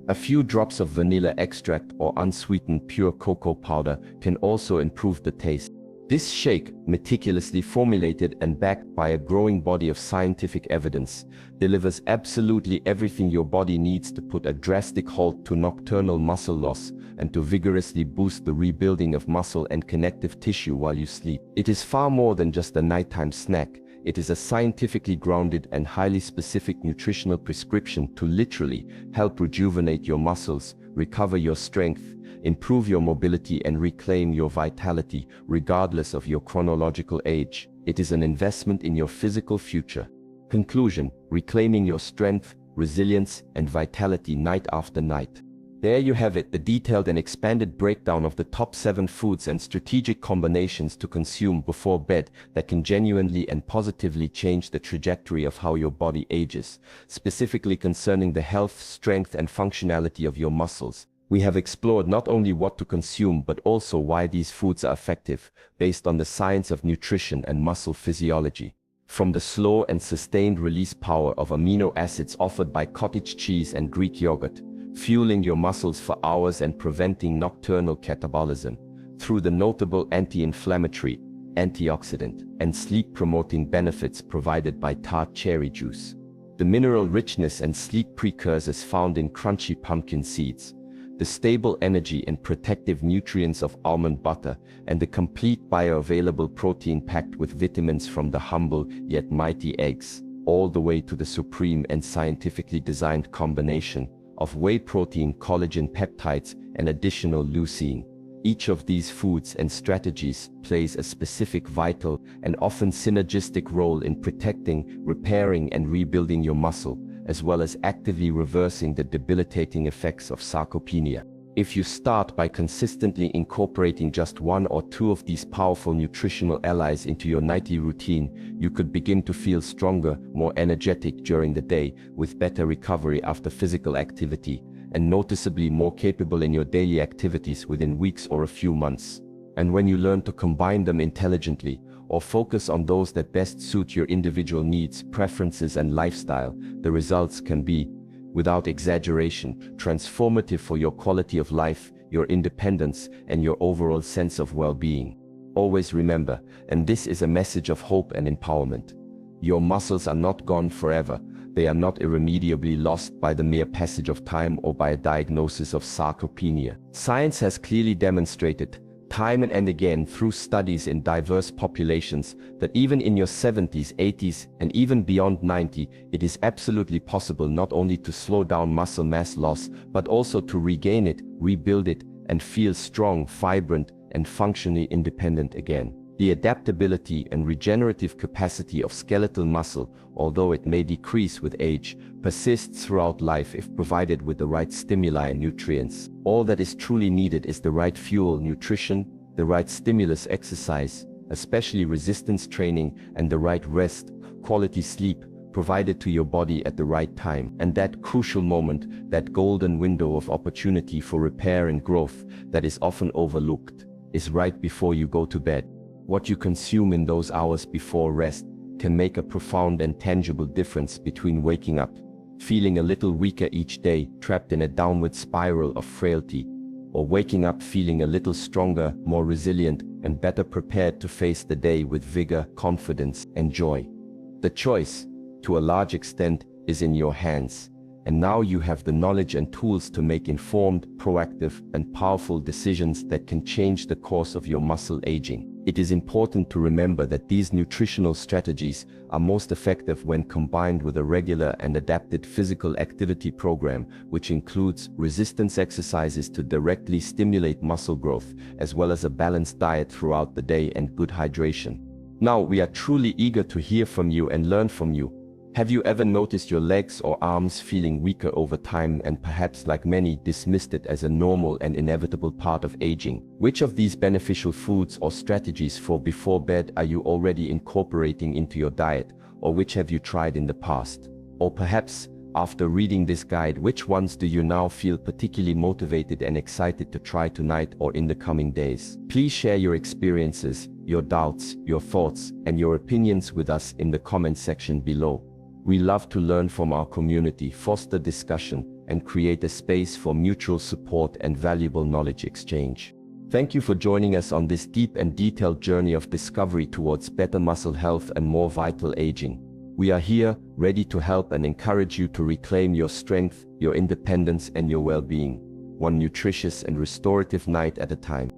A few drops of vanilla extract or unsweetened pure cocoa powder can also improve the taste. This shake, meticulously formulated and backed by a growing body of scientific evidence, delivers absolutely everything your body needs to put a drastic halt to nocturnal muscle loss and to vigorously boost the rebuilding of muscle and connective tissue while you sleep. It is far more than just a nighttime snack. It is a scientifically grounded and highly specific nutritional prescription to literally help rejuvenate your muscles, recover your strength, improve your mobility, and reclaim your vitality, regardless of your chronological age. It is an investment in your physical future. Conclusion: reclaiming your strength, resilience, and vitality night after night. There you have it, the detailed and expanded breakdown of the top 7 foods and strategic combinations to consume before bed that can genuinely and positively change the trajectory of how your body ages, specifically concerning the health, strength, and functionality of your muscles. We have explored not only what to consume but also why these foods are effective, based on the science of nutrition and muscle physiology. From the slow and sustained release power of amino acids offered by cottage cheese and Greek yogurt, fueling your muscles for hours and preventing nocturnal catabolism, through the notable anti-inflammatory, antioxidant, and sleep-promoting benefits provided by tart cherry juice, the mineral richness and sleep precursors found in crunchy pumpkin seeds, the stable energy and protective nutrients of almond butter, and the complete bioavailable protein packed with vitamins from the humble yet mighty eggs, all the way to the supreme and scientifically designed combination of whey protein, collagen peptides, and additional leucine. Each of these foods and strategies plays a specific vital and often synergistic role in protecting, repairing, and rebuilding your muscle, as well as actively reversing the debilitating effects of sarcopenia. If you start by consistently incorporating just 1 or 2 of these powerful nutritional allies into your nightly routine, you could begin to feel stronger, more energetic during the day, with better recovery after physical activity, and noticeably more capable in your daily activities within weeks or a few months. And when you learn to combine them intelligently, or focus on those that best suit your individual needs, preferences, and lifestyle, the results can be, without exaggeration, transformative for your quality of life, your independence, and your overall sense of well-being. Always remember, and this is a message of hope and empowerment, your muscles are not gone forever. they are not irremediably lost by the mere passage of time or by a diagnosis of sarcopenia. Science has clearly demonstrated, time and again through studies in diverse populations, that even in your 70s, 80s, and even beyond 90, it is absolutely possible not only to slow down muscle mass loss, but also to regain it, rebuild it, and feel strong, vibrant, and functionally independent again. The adaptability and regenerative capacity of skeletal muscle, although it may decrease with age, persists throughout life if provided with the right stimuli and nutrients. All that is truly needed is the right fuel, nutrition, the right stimulus, exercise, especially resistance training, and the right rest, quality sleep, provided to your body at the right time. And that crucial moment, that golden window of opportunity for repair and growth that is often overlooked, is right before you go to bed. What you consume in those hours before rest can make a profound and tangible difference between waking up, feeling a little weaker each day, trapped in a downward spiral of frailty, or waking up feeling a little stronger, more resilient, and better prepared to face the day with vigor, confidence, and joy. The choice, to a large extent, is in your hands, and now you have the knowledge and tools to make informed, proactive, and powerful decisions that can change the course of your muscle aging. It is important to remember that these nutritional strategies are most effective when combined with a regular and adapted physical activity program, which includes resistance exercises to directly stimulate muscle growth, as well as a balanced diet throughout the day and good hydration. Now, we are truly eager to hear from you and learn from you. Have you ever noticed your legs or arms feeling weaker over time and perhaps, like many, dismissed it as a normal and inevitable part of aging? Which of these beneficial foods or strategies for before bed are you already incorporating into your diet, or which have you tried in the past? Or perhaps, after reading this guide, which ones do you now feel particularly motivated and excited to try tonight or in the coming days? Please share your experiences, your doubts, your thoughts, and your opinions with us in the comment section below. We love to learn from our community, foster discussion, and create a space for mutual support and valuable knowledge exchange. Thank you for joining us on this deep and detailed journey of discovery towards better muscle health and more vital aging. We are here, ready to help and encourage you to reclaim your strength, your independence, and your well-being, one nutritious and restorative night at a time.